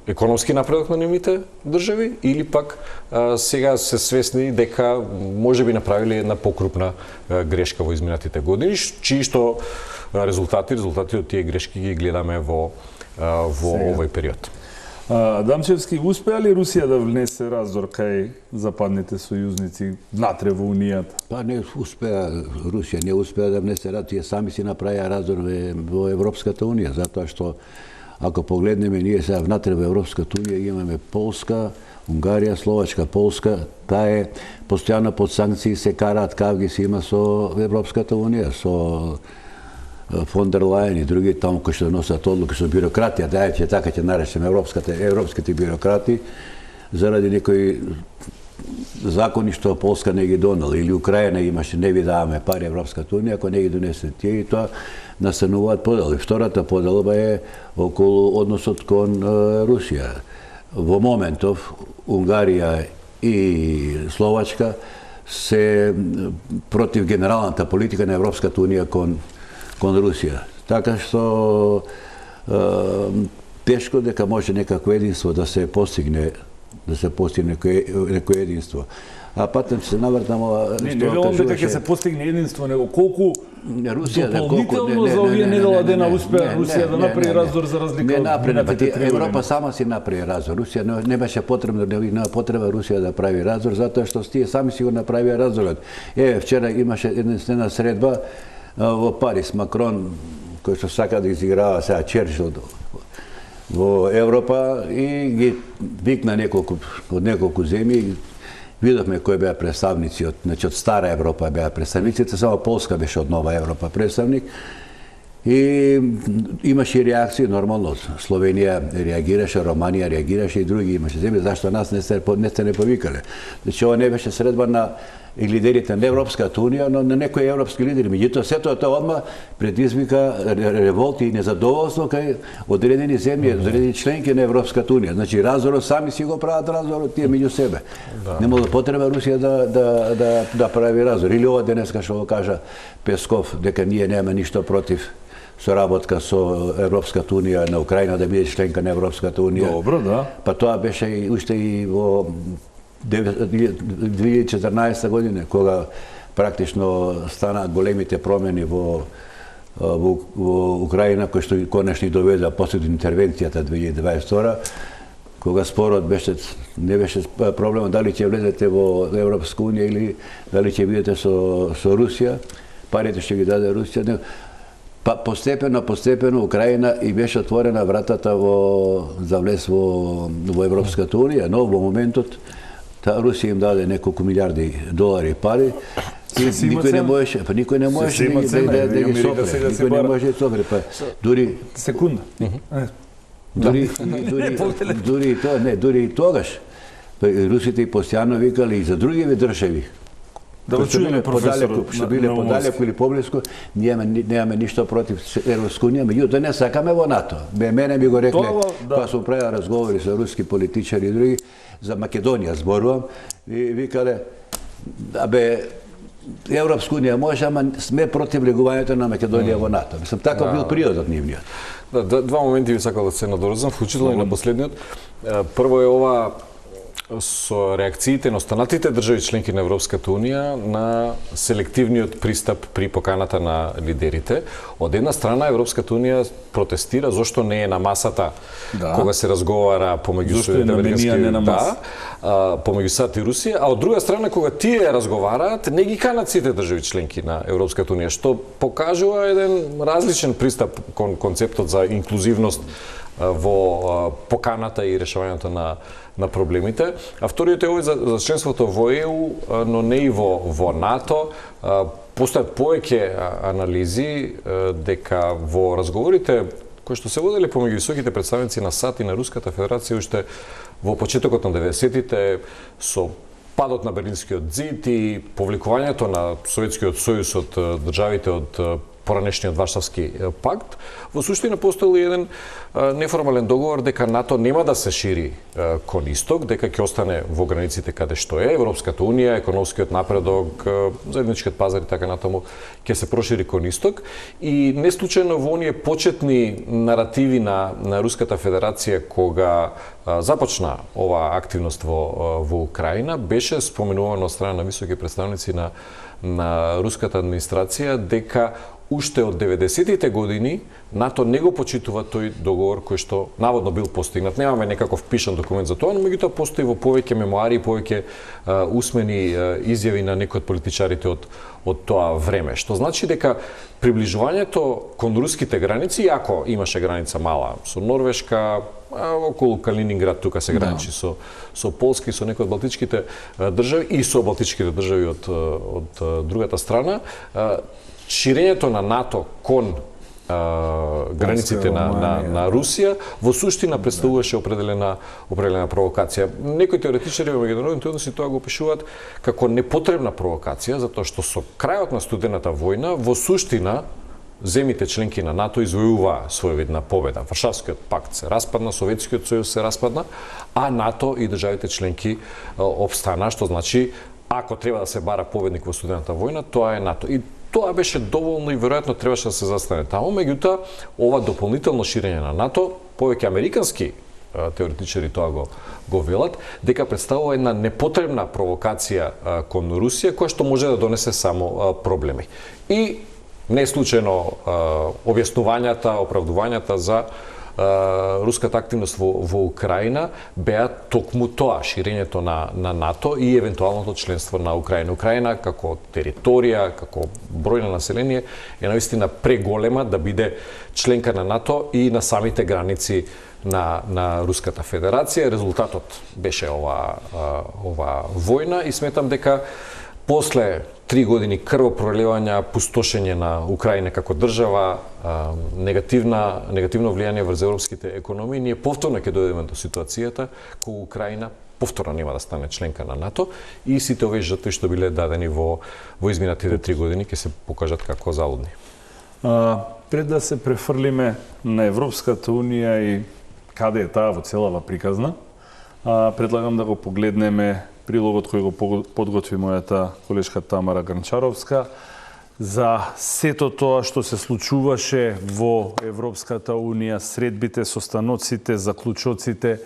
Speaker 2: економски напредок на нивните држави или пак сега се свесни дека можеби направиле една покрупна грешка во изминатите години, чии што резултати од тие грешки ги гледаме во овој период.
Speaker 1: Дамчевски, успеа ли Русија да внесе раздор кај западните сојузници внатре во Унијата?
Speaker 3: Па не успеа, Русија не успеа да внесе раздор, тие сами си направија раздор во Европската унија, затоа што ако погледнеме ние сега внатре во Европската унија имаме Полска, Унгарија, Словачка, Полска, таа е постојано под санкции, се караат кавги си има со Европската унија, со фон дер Лајен и други таму кои што носат одлуки со бюрократија, дајќи така ќе наречеме европските бюрократи, заради некои закони што Полска не ги донела или Украина имаше, не ви даваме пари Европската унија, ако не ги донесе тие и тоа настануваат подели. Втората поделба е околу односот кон Русија. Во моментов Унгарија и Словачка се против генералната политика на Европската унија кон Русија. Така што тешко дека може некакво единство да се постигне некој единство. А патем се навртам...
Speaker 1: Не велам дека ќе се постигне единство, него колку дополнително за овие недела дена успеа Русија да направи раздор за разлика од минатите 3 години.
Speaker 3: Европа сама си направи раздор. Русија не беше потребно, нема потреба Русија да прави раздор, затоа што тие сами си го направија раздорот. Вчера имаше една средба во Париз, Макрон, кој што сака да изиграва сега Черчил во Европа и ги викна од неколку земји. Видовме кои беа представници од стара Европа беа представниците, само Полска беше од нова Европа представник. И имаше реакции, нормално, Словенија реагираше, Романија реагираше и други имаше земји, зашто нас не сте не повикале. Значи, ова не беше средба на лидерите на Европската унија, но на некои европски лидери. Меѓутоа, сето тоа одма предизвика револти и незадоволство кај одредени земји, одредени членки на Европската унија. Значи, раздорот сами си го прават раздорот тие меѓу себе. Нема потреба Русија да прави раздор. Или ова денеска што го кажа Песков, дека ние нема ништо против соработка со Европската унија на Украина да биде членка на Европската унија.
Speaker 1: Добро, да.
Speaker 3: Па тоа беше и уште и во 2014 година, кога практично стана големите промени во Украина, кој што конечно и доведе после интервенцијата 2022, кога спорот не беше проблема дали ќе влезете во Европска унија или дали ќе бидете со Русија, парите ќе ги даде Русија. Па постепено Украина и беше отворена вратата за влез во Европската унија, но во моментот Русија им даде неколку милиарди долари пари. Никој не можеше да ги сопре. Никој не може да сопре. Дури
Speaker 1: секунда.
Speaker 3: Дури и тогаш русите постојано викали и за другиве држави.
Speaker 1: Да го чуеме професорот.
Speaker 3: Што биле подалеку или поблиску, немаме ништо против Европска унија, меѓутоа не сакаме во НАТО. Мене ми го рекле, кога сум правил разговори со руски политичари и други, за Македонија зборувам, и викале, Европска унија може, ама сме против влегувањето на Македонија во НАТО. Мислам, така бил приодот нивниот.
Speaker 2: Два моменти ви сакал да се надорзам, вклучително и на последниот. Прво е ова со реакциите на останатите држави членки на Европската унија на селективниот пристап при поканата на лидерите. Од една страна Европската унија протестира зошто не е на масата кога се разговара помеѓу помеѓу САД и Русија, а од друга страна кога тие разговараат не ги канат сите држави членки на Европската унија, што покажува еден различен пристап кон концептот за инклузивност во поканата и решавањето на проблемите. А вториот е овој за членството во ЕУ, но не и во НАТО. Постојат повеќе анализи дека во разговорите кои што се водели помеѓу високите представници на САД и на Руската Федерација уште во почетокот на 90-тите со падот на Берлинскиот зид и повликувањето на Советскиот сојуз од државите од поранешниот Варшавски пакт, во суштина постоел еден неформален договор дека НАТО нема да се шири кон исток, дека ќе остане во границите каде што е. Европската унија, економскиот напредок, заедничкиот пазар и така натаму ќе се прошири кон исток. И не случајно во оние почетни наративи на Руската Федерација кога започна ова активност во Украина, беше споменувано од страна на високи представници на руската администрација дека уште од 90-тите години НАТО не го почитува тој договор кој што наводно бил постигнат. Немаме некаков пишан документ за тоа, но меѓутоа постои во повеќе мемуари и повеќе усмени изјави на некои од политичарите од тоа време. Што значи дека приближувањето кон руските граници, иако имаше граница мала со Норвешка, околу Калининград тука се граничи со Полска и со некои од балтичките држави и со балтичките држави од другата страна, ширењето на НАТО кон границите на Русија во суштина представуваше определена провокација. Некои теоретичари во меѓународните односи тоа го опишуваат како непотребна провокација, затоа што со крајот на студената војна во суштина земите членки на НАТО извојуваа своевидна победа. Варшавскиот пакт се распадна, Советскиот сојуз се распадна, а НАТО и државите членки опстана, што значи ако треба да се бара победник во студената војна, тоа е НАТО. И тоа беше доволно и веројатно требаше да се застане таму, меѓутоа ова дополнително ширење на НАТО, повеќе американски теоретичари тоа го велат, дека представува една непотребна провокација кон Русија, која што може да донесе само проблеми. И не случајно објаснувањата, оправдувањата за руската активност во Украина беа токму тоа, ширењето на НАТО и евентуалното членство на Украина. Украина како територија, како број на население е навистина преголема да биде членка на НАТО и на самите граници на Руската Федерација. Резултатот беше ова војна и сметам дека после 3 години крвопролевања, пустошење на Украина како држава, негативно влијание врз европските економии, ние повторно ќе дојдеме до ситуацијата кога Украина повторно нема да стане членка на НАТО и сите овие жртви што биле дадени во изминатите 3 години ќе се покажат како залудни.
Speaker 1: Пред да се префрлиме на Европската унија и каде е таа во целава приказна, предлагам да го погледнеме прилогот кој го подготви мојата колешка Тамара Гранчаровска за сето тоа што се случуваше во Европската Унија, средбите, состаноците, заклучоците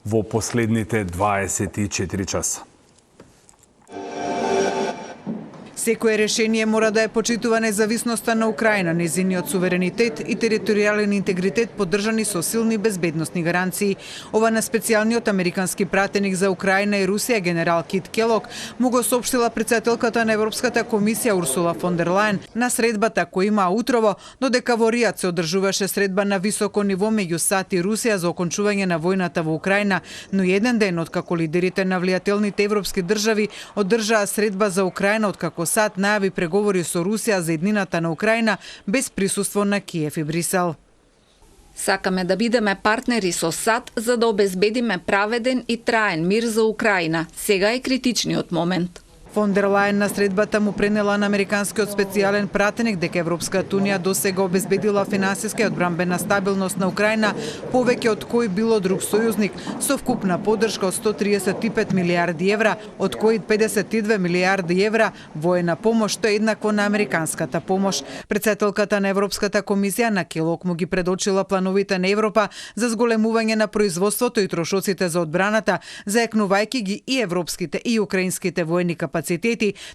Speaker 1: во последните 24 часа.
Speaker 10: Секое решение мора да почитува независноста на Украина, незиниот суверенитет и територијален интегритет поддржани со силни безбедносни гаранции. Ова на специјалниот американски пратеник за Украина и Русија генерал Кит Келог му го соопштила претседателката на Европската комисија Урсула фон дер Лајен на средбата која има утрово, додека во Ријад се одржуваше средба на високо ниво меѓу САД и Русија за окончување на војната во Украина, но еден ден откако лидерите на влијателните европски држави одржаа средба за Украина, откако САД најави преговори со Русија за еднината на Украина без присуство на Киев и Брисел.
Speaker 11: Сакаме да бидеме партнери со САД за да обезбедиме праведен и траен мир за Украина. Сега е критичниот момент.
Speaker 10: Фон дер Лајен на средбата му пренела на американскиот специјален пратеник дека Европската Унија досега обезбедила финансиска и одбранбена стабилност на Украина повеќе од кој било друг сојузник, со вкупна поддршка од 135 милиарди евра, од кои 52 милиарди евра воена помош, што е еднакво на американската помош. Претседателката на Европската комисија на Келог му ги предочила плановите на Европа за зголемување на производството и трошоците за одбраната, заекнувајќи ги и европските и украинските воени капацитети,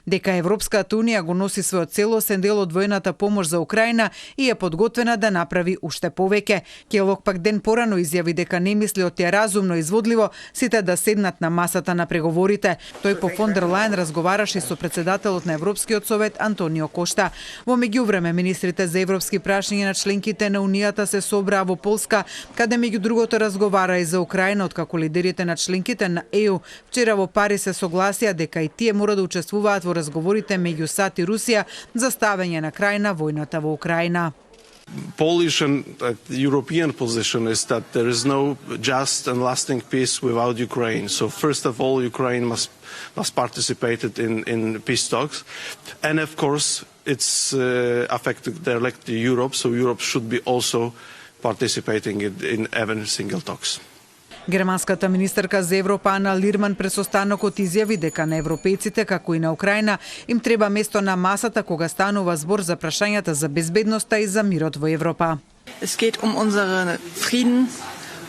Speaker 10: дека Европската Унија го носи својот целосен дел од војната помош за Украина и е подготвена да направи уште повеќе. Келог пак ден порано изјави дека не мисли од е разумно изводливо сите да седнат на масата на преговорите. Тој по фон дер Лајен разговараше со претседателот на Европскиот совет Антонио Кошта. Во меѓувреме министрите за европски прашања на членките на Унијата се собраа во Полска, каде меѓу другото разговара и за Украина, откако лидерите на членките на ЕУ вчера во Париз се согласија дека и тие мора да учествуваат во разговорите меѓу САД и Русија за ставање на крај на војната во Украина.
Speaker 12: Polish and European position is that there is no just and lasting peace without Ukraine. So first of all, Ukraine must participate in peace talks, and of course, it's affected directly Europe. So Europe should be also participating in every single talks.
Speaker 10: Германската министерка за Европа Ана Лирман пред состанокот изјави дека на европејците, како и на Украина, им треба место на масата кога станува збор за прашањата за безбедноста и за мирот во Европа.
Speaker 13: Es geht unseren Frieden,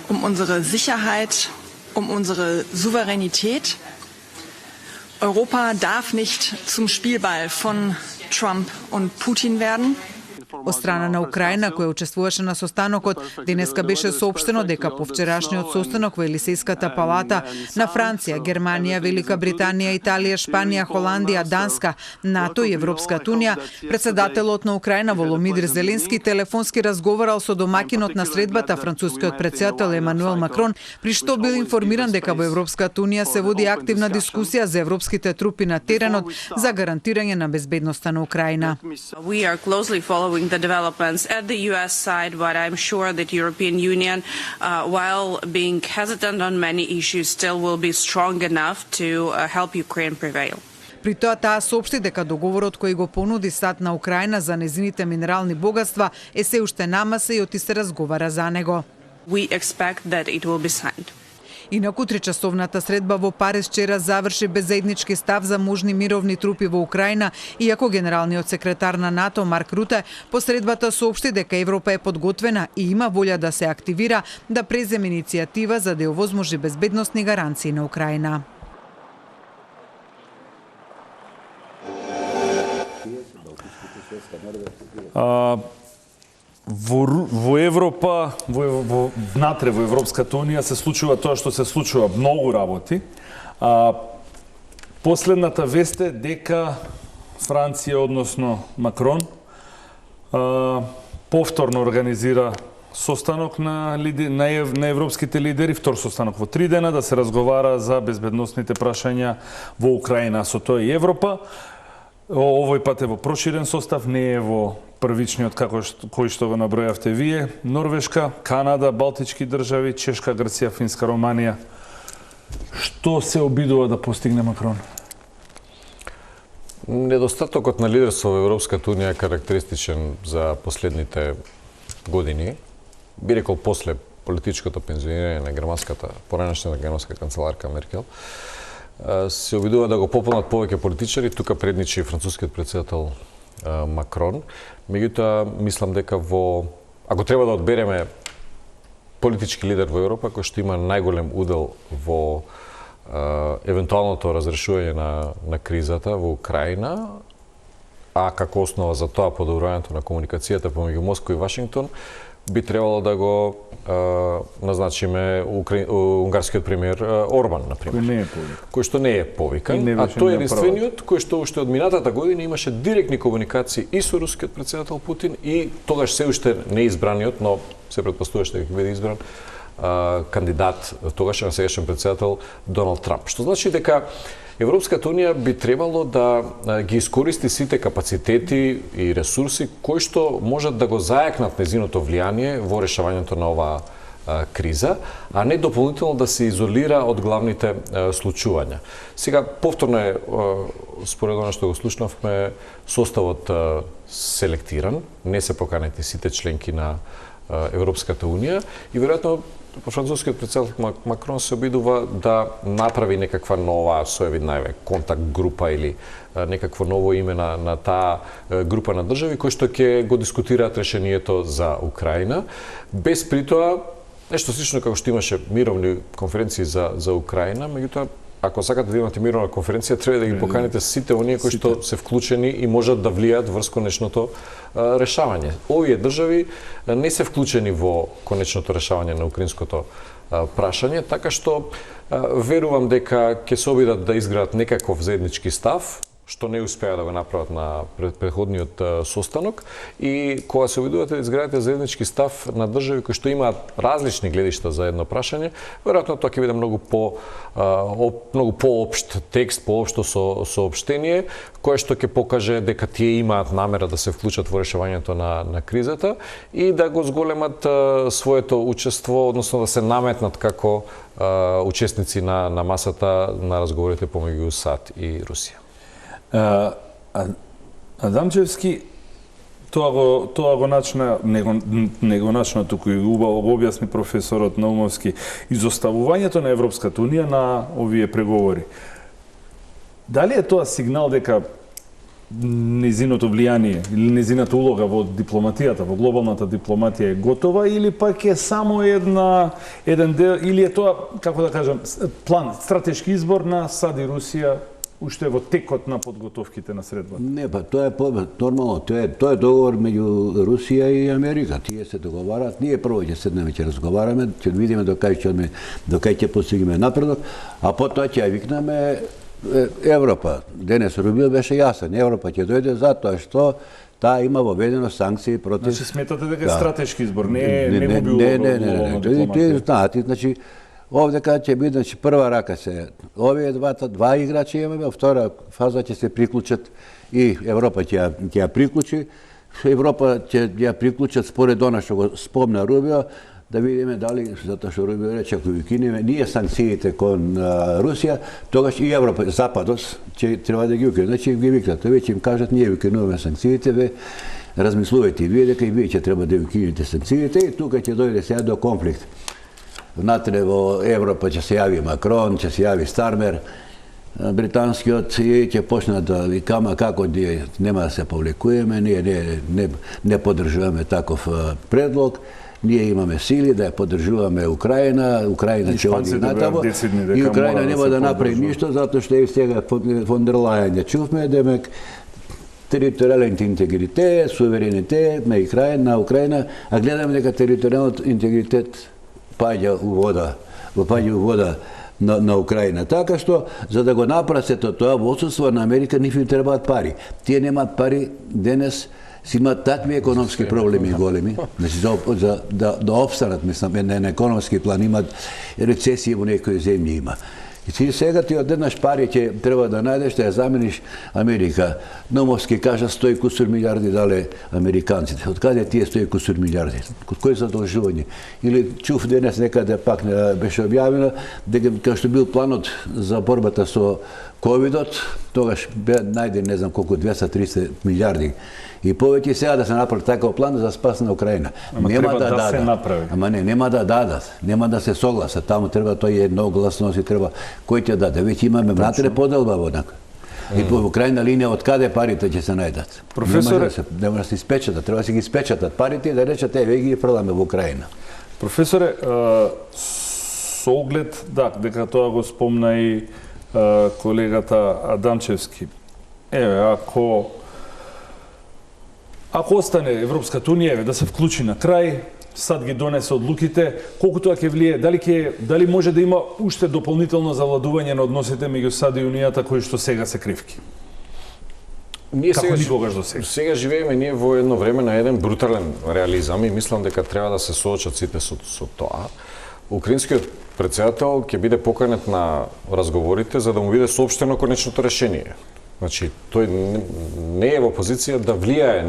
Speaker 13: unsere Sicherheit, unsere Souveränität. Europa darf nicht zum Spielball von Trump und Putin werden.
Speaker 10: Од страна на Украина, која учествуваше на состанокот, денеска беше соопштено дека по вчерашниот состанок во Елисејската палата на Франција, Германија, Велика Британија, Италија, Шпанија, Холандија, Данска, НАТО и Европската Унија, претседателот на Украина Володимир Зеленски телефонски разговарал со домакинот на средбата, францускиот претседател Емануел Макрон, при што бил информиран дека во Европската Унија се води активна дискусија за европските трупи на теренот за гарантирање на безбедноста на Украина.
Speaker 14: We are closely following the developments at the US side, but I'm sure that European Union, while being hesitant on many issues, still will be strong enough to help Ukraine prevail.
Speaker 10: При тоа таа соопшти дека договорот кој го понуди САД на Украина за незините минерални богатства е се уште на маса и оти се разговара за него.
Speaker 14: We expect that it will be signed.
Speaker 10: Инаку тричасовната средба во Париз вчера заврши без заеднички став за можни мировни трупи во Украина, иако генералниот секретар на НАТО Марк Руте по средбата соопшти дека Европа е подготвена и има волја да се активира да преземе иницијатива за да овозможи безбедносни гаранции на Украина.
Speaker 1: Во Европа, внатре во Европската Унија се случува тоа што се случува, многу работи. Последната вест е дека Франција, односно Макрон, повторно организира состанок на европските лидери, втор состанок во 3 дена, да се разговара за безбедносните прашања во Украина, со тоа и Европа. Овој пат е во проширен состав, не е во првичниот кој што го набројавте вие. Норвешка, Канада, Балтички држави, Чешка, Грција, Финска, Романија. Што се обидува да постигне Макрон?
Speaker 2: Недостатокот на лидерство во Европската Унија е карактеристичен за последните години. Би рекол после политичкото пензионирање на поранешната германска канцеларка Меркел. Се обидува да го пополнат повеќе политичари, тука предничи францускиот претседател Макрон. Меѓутоа, мислам дека ако треба да одбереме политички лидер во Европа кој што има најголем удел во евентуалното разрешување на кризата во Украина, а како основа за тоа подобрувањето на комуникацијата помеѓу Москва и Вашингтон, би требало да го назначиме унгарскиот премиер Орбан, например. Кој што не е повикан, а тој е единствениот кој што уште од минатата година имаше директни комуникации и со рускиот председател Путин и тогаш се уште неизбраниот, но се претпоставуваше дека ќе биде избран кандидат, тогашен сегашен председател Доналд Трамп. Што значи дека Европската унија би требало да ги искористи сите капацитети и ресурси кои што можат да го зајакнат незиното влијание во решавањето на оваа криза, а не дополнително да се изолира од главните случувања. Сега, повторно е, според оно што го слушнавме, составот селектиран, не се поканети сите членки на Европската унија и веројатно францускиот председател Макрон се обидува да направи некаква нова соевидна контакт група или некакво ново име на таа група на држави кои што ќе го дискутираат решението за Украина, без притоа нешто слично како што имаше мировни конференции за Украина, меѓутоа ако сакате да имате мировна конференција, треба да ги поканите сите оние кои што се вклучени и можат да влијаат врз конечното решавање. Овие држави не се вклучени во конечното решавање на украинското прашање, така што верувам дека ќе се обидат да изградат некаков заеднички став, што не успеа да го направат на претходниот состанок и кога се обидувате да изградите заеднички став на држави кои што имаат различни гледишта за едно прашање, веројатно тоа ќе биде многу поопшт текст, поопшто соопштение, кое што ќе покаже дека тие имаат намера да се вклучат во решавањето на кризата и да го зголемат своето учество, односно да се наметнат како учесници на масата на разговорите помеѓу САД и Русија.
Speaker 1: Адамчевски тоа го начна, не го начна туку и убаво го објасни професорот Наумовски, изоставувањето на Европската унија на овие преговори. Дали е тоа сигнал дека незиното влијание или незината улога во дипломатијата, во глобалната дипломатија е готова или пак е само еден дел, или е тоа, како да кажам, план, стратешки избор на САД и Русија уште во текот на подготовките на средбата? Не, па тоа е нормално, тоа е договор меѓу Русија и Америка. Тие се договараат, ние прво ќе седнеме, ќе разговараме, ќе видиме докај ќе постигнеме напредок, а потоа ќе ја викнеме Европа. Денес Рубил беше јасен, Европа ќе дојде затоа што таа има воведено санкции против... Значи сметате дека е стратешки избор, не му би улога дипломатија? Значи, овдека ќе биде прва рака се овие два играчи имаме, втора фаза ќе се приклучат и Европа ќе ја приклучи. Европа ќе ја приклучат според она што го спомна Рубио, да видиме дали, затоа што Рубио рече, ако ги кинеме ние санкциите кон Русија, тогаш и Европа, Западот, ќе треба да ги укине. Значи ги викнат, веќе им кажат, ние укинуваме санкциите, ве размислувајте и вие дека и вие ќе треба да укинете санкциите и тука ќе дојде сега до конфликт. Внатре во Европа ќе се јави Макрон, ќе се јави Стармер, британскиот, и ќе почнат да викаме како нема да се повлекуваме, ние не поддржуваме таков предлог, ние имаме сили да ја поддржуваме Украина ќе оди натаму и Украина нема да направи ништо, затоа што и сега фон дер Лајен ја чувме, демек територијален интегритет, суверенитет на Украина, а гледаме дека територијалниот интегритет паѓа у вода на Украина. Така што, за да го направат сето тоа, во отсутство на Америка, нив им требаат пари. Тие немаат пари денес, си имаат такви економски проблеми големи, значи да обстанат, мислам, на економски план, имаат рецесија во некои земји има. И сега ти одеднаш пари ќе треба да најдеш да ја замениш Америка. Наумовски кажа 100 кусур милиарди дале американците. Од каде тие 100 кусур милиарди? Од кој задолжување? Или чув денес некаде пак беше објавено дека како што бил планот за борбата со ковидот, тогаш бе најден не знам колку 200-300 милиарди. И повеќе сега да се направи таков план за спас на Украина. Нема да дадат. Ама нема да дадат. Нема да се согласат. Таму треба тој едногласност и треба кој ќе даде. Веќе имаме внатре поделба во некој.
Speaker 3: И по крајна линија од каде парите ќе се најдат?
Speaker 1: Професоре,
Speaker 3: не може да се испечатат, треба да се ги испечатат парите и да речат веќе ги фрламе во Украина.
Speaker 1: Професоре, со оглед дека тоа го спомна и колегата Адамчевски. Ако остане Европската унија да се вклучи на крај, САД ги донесе одлуките, колку тоа ќе влие, дали може да има уште дополнително завладување на односите меѓу САД и Унијата кои што сега се кривки? Како никогаш до сега.
Speaker 2: Сега живееме ние во едно време на еден брутален реализам и мислам дека треба да се соочат сите со тоа. Украинскиот председател ќе биде поканет на разговорите за да му биде соопштено конечното решение. Значи, тој не е во позиција да влијае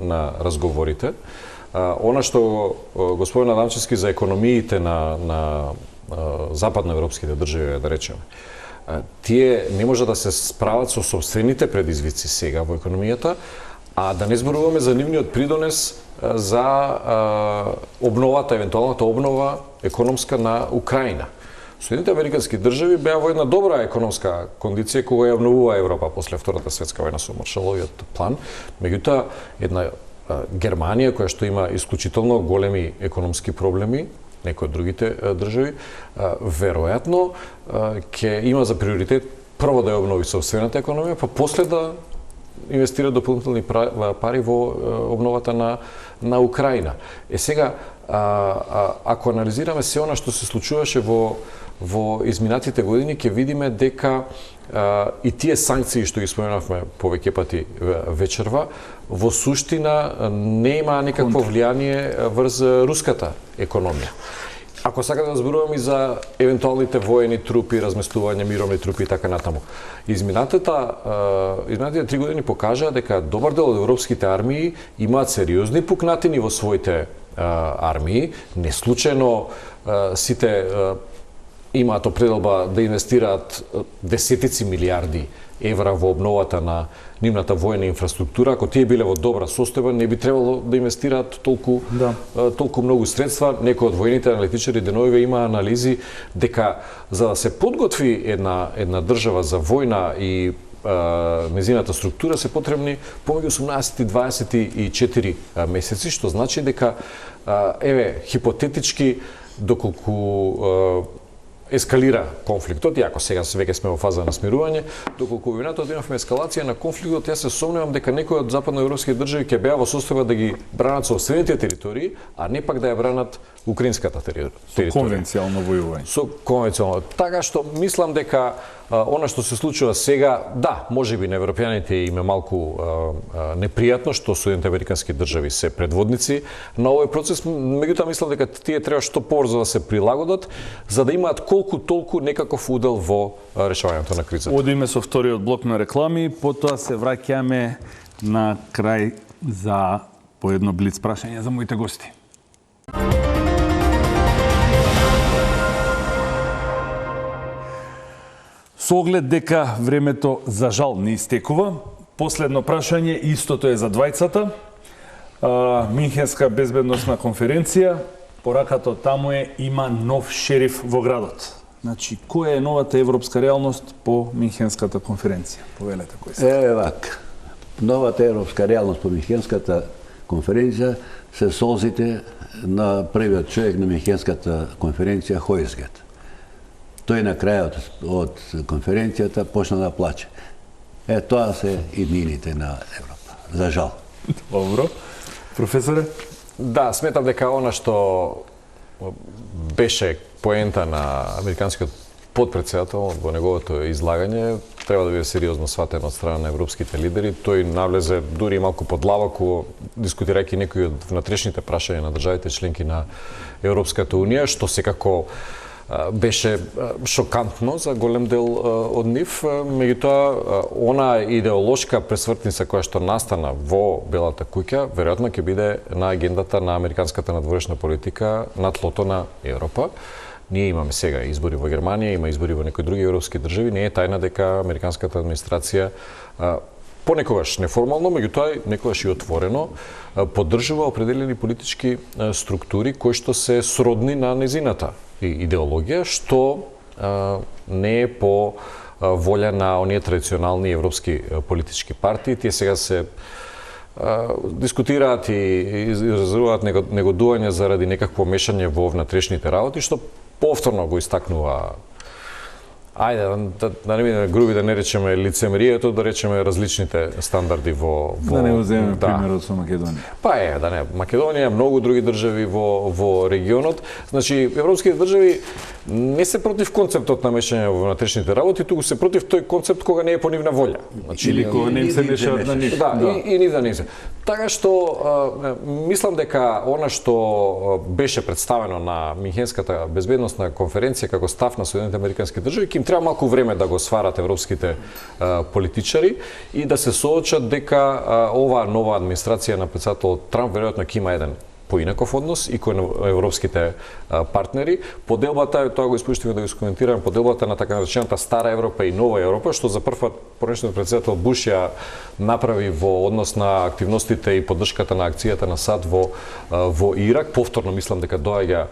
Speaker 2: на разговорите. Она што господин Адамчевски за економиите на западноевропските држави, да речеме, тие не може да се справат со собствените предизвици сега во економијата, а да не зборуваме за нивниот придонес за обновата, евентуалната обнова економска на Украина. Соединените американски држави беа во една добра економска кондиција кога ја обновува Европа после Втората светска војна со Маршаловиот план. Меѓутоа, една Германија, која што има исклучително големи економски проблеми, некои од другите држави, веројатно ќе има за приоритет прво да ја обнови собствената економија, па после да инвестира дополнителни пари во обновата на Украина. Сега, ако анализираме се она што се случуваше во изминатите години, ќе видиме дека и тие санкции што ги споменавме повеќе пати вечерва, во суштина нема никакво влијание врз руската економија. Ако сакате да зборуваме и за евентуалните воени трупи, разместување мировни трупи и така натаму. Изминатите 3 години покажаа дека добар дел од европските армии имаат сериозни пукнатини во своите армии. Не случајно сите имаат определба да инвестираат десетици милиарди евра во обновата на нивната војна инфраструктура. Ако тие биле во добра состојба, не би требало да инвестираат толку многу средства. Некои од војните аналитичари деновиве има анализи дека за да се подготви една држава за војна и незината структура се потребни помеѓу 18 и 24 месеци, што значи дека хипотетички доколку ескалира конфликтот, и ако сега веќе сме во фаза на смирување, доколку во минатото имавме ескалација на конфликтот, јас се сомневам дека некои од западноевропските држави ќе беа во состојба да ги бранат собствените територии, а не пак да ја бранат украинската територија.
Speaker 1: Со конвенцијално војување.
Speaker 2: Со конвенцијално. Така што мислам дека она што се случува сега, да, можеби на европјаните им е малку непријатно што Соединените американски држави се предводници на овој процес, меѓутоа мислам дека тие треба што побрзо да се прилагодат за да имаат колку толку некаков удел во решавањето на кризата.
Speaker 1: Одиме со вториот блок на реклами, потоа се враќаме на крај за по едно блиц прашање за моите гости. Со оглед дека времето за жал не истекува, последно прашање, истото е за двајцата. Минхенска безбедносна конференција, пораката таму е има нов шериф во градот. Значи, која е новата европска реалност по Минхенската конференција? Повелете кој се.
Speaker 3: Вак. Новата европска реалност по Минхенската конференција се солзите на првиот човек на Минхенската конференција Хойсгет. Тој на крајот од конференцијата почна да плаче. Тоа се иднините на Европа. За жал.
Speaker 1: Добро. Професоре?
Speaker 2: Да, сметам дека она што беше поента на американскиот подпредседател во неговото излагање треба да биде сериозно сватено од страна на европските лидери. Тој навлезе дури малку подлабоко дискутирајќи некои од внатрешните прашања на државите членки на Европската унија, што секако беше шокантно за голем дел од нив, меѓутоа она идеолошка пресвртница која што настана во Белата куќа, веројатно ќе биде на агендата на американската надворешна политика на тлото на Европа. Ние имаме сега избори во Германија, има избори во некои други европски држави, не е тајна дека американската администрација понекогаш неформално, меѓутоа некогаш и отворено поддржува определени политички структури кои што се сродни на незината идеологија, што не е по волја на оние традиционални европски политички партии. Тие сега се дискутираат и изразуваат негодување заради некакво мешање во внатрешните работи, што повторно го истакнува, ајде, да не бидеме груби, да не речеме лицемерието, да речеме различните стандарди во...
Speaker 1: Да не го земеме примерот со Македонија.
Speaker 2: Па да не, Македонија, многу други држави во регионот. Значи, европските држави не се против концептот на мешање во внатрешните работи, туку се против тој концепт кога не е по нивна волја.
Speaker 1: Значи, или кога не им се мешаат на нив.
Speaker 2: Да, и нив да не се. Така што, мислам дека она што беше представено на Михенската безбедносна конференција како став на Соединетите американски држави, ќе им треба малку време да го сварат европските политичари и да се соочат дека оваа нова администрација на председателот Трамп веројатно ќе има еден поинаков однос и кој на европските партнери. Поделбата, тоа го испуштивме да го скоментираме, поделбата на така наречената Стара Европа и Нова Европа, што за прв пат порешниот председател Буш ја направи во однос на активностите и поддршката на акцијата на САД во Ирак. Повторно мислам дека доаѓа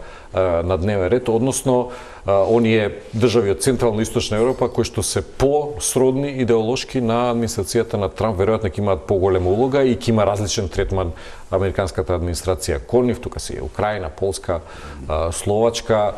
Speaker 2: на дневен ред, односно оние држави од Централна и Источна Европа кои што се по-сродни идеолошки на администрацијата на Трамп, веројатно ќе имаат поголема улога и ќе има различен третман американската администрација кон нив, тука си Украина, Полска, Словачка.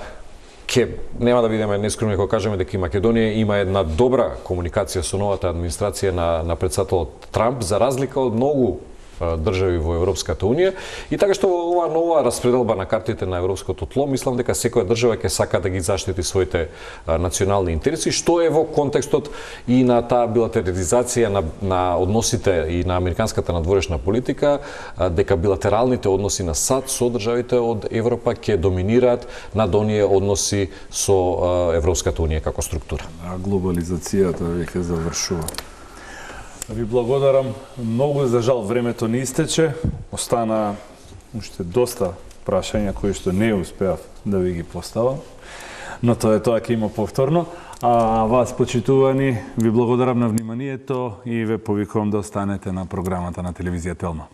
Speaker 2: Нема да бидеме нескромни кога кажеме дека и Македонија има една добра комуникација со новата администрација на председателот Трамп, за разлика од многу држави во Европската Унија. И така што ова нова распределба на картите на европското тло, мислам дека секоја држава ќе сака да ги заштити своите национални интереси, што е во контекстот и на таа билатерализација на односите и на американската надворешна политика, дека билатералните односи на САД со државите од Европа ќе доминираат над оние односи со Европската Унија како структура.
Speaker 1: Глобализацијата веќе завршува. Ви благодарам многу, за жал времето не истече. Остана уште доста прашања кои што не успеав да ви ги поставам, но тоа ќе има повторно. А вас, почитувани, ви благодарам на вниманието и ве повикувам да останете на програмата на телевизија Телма.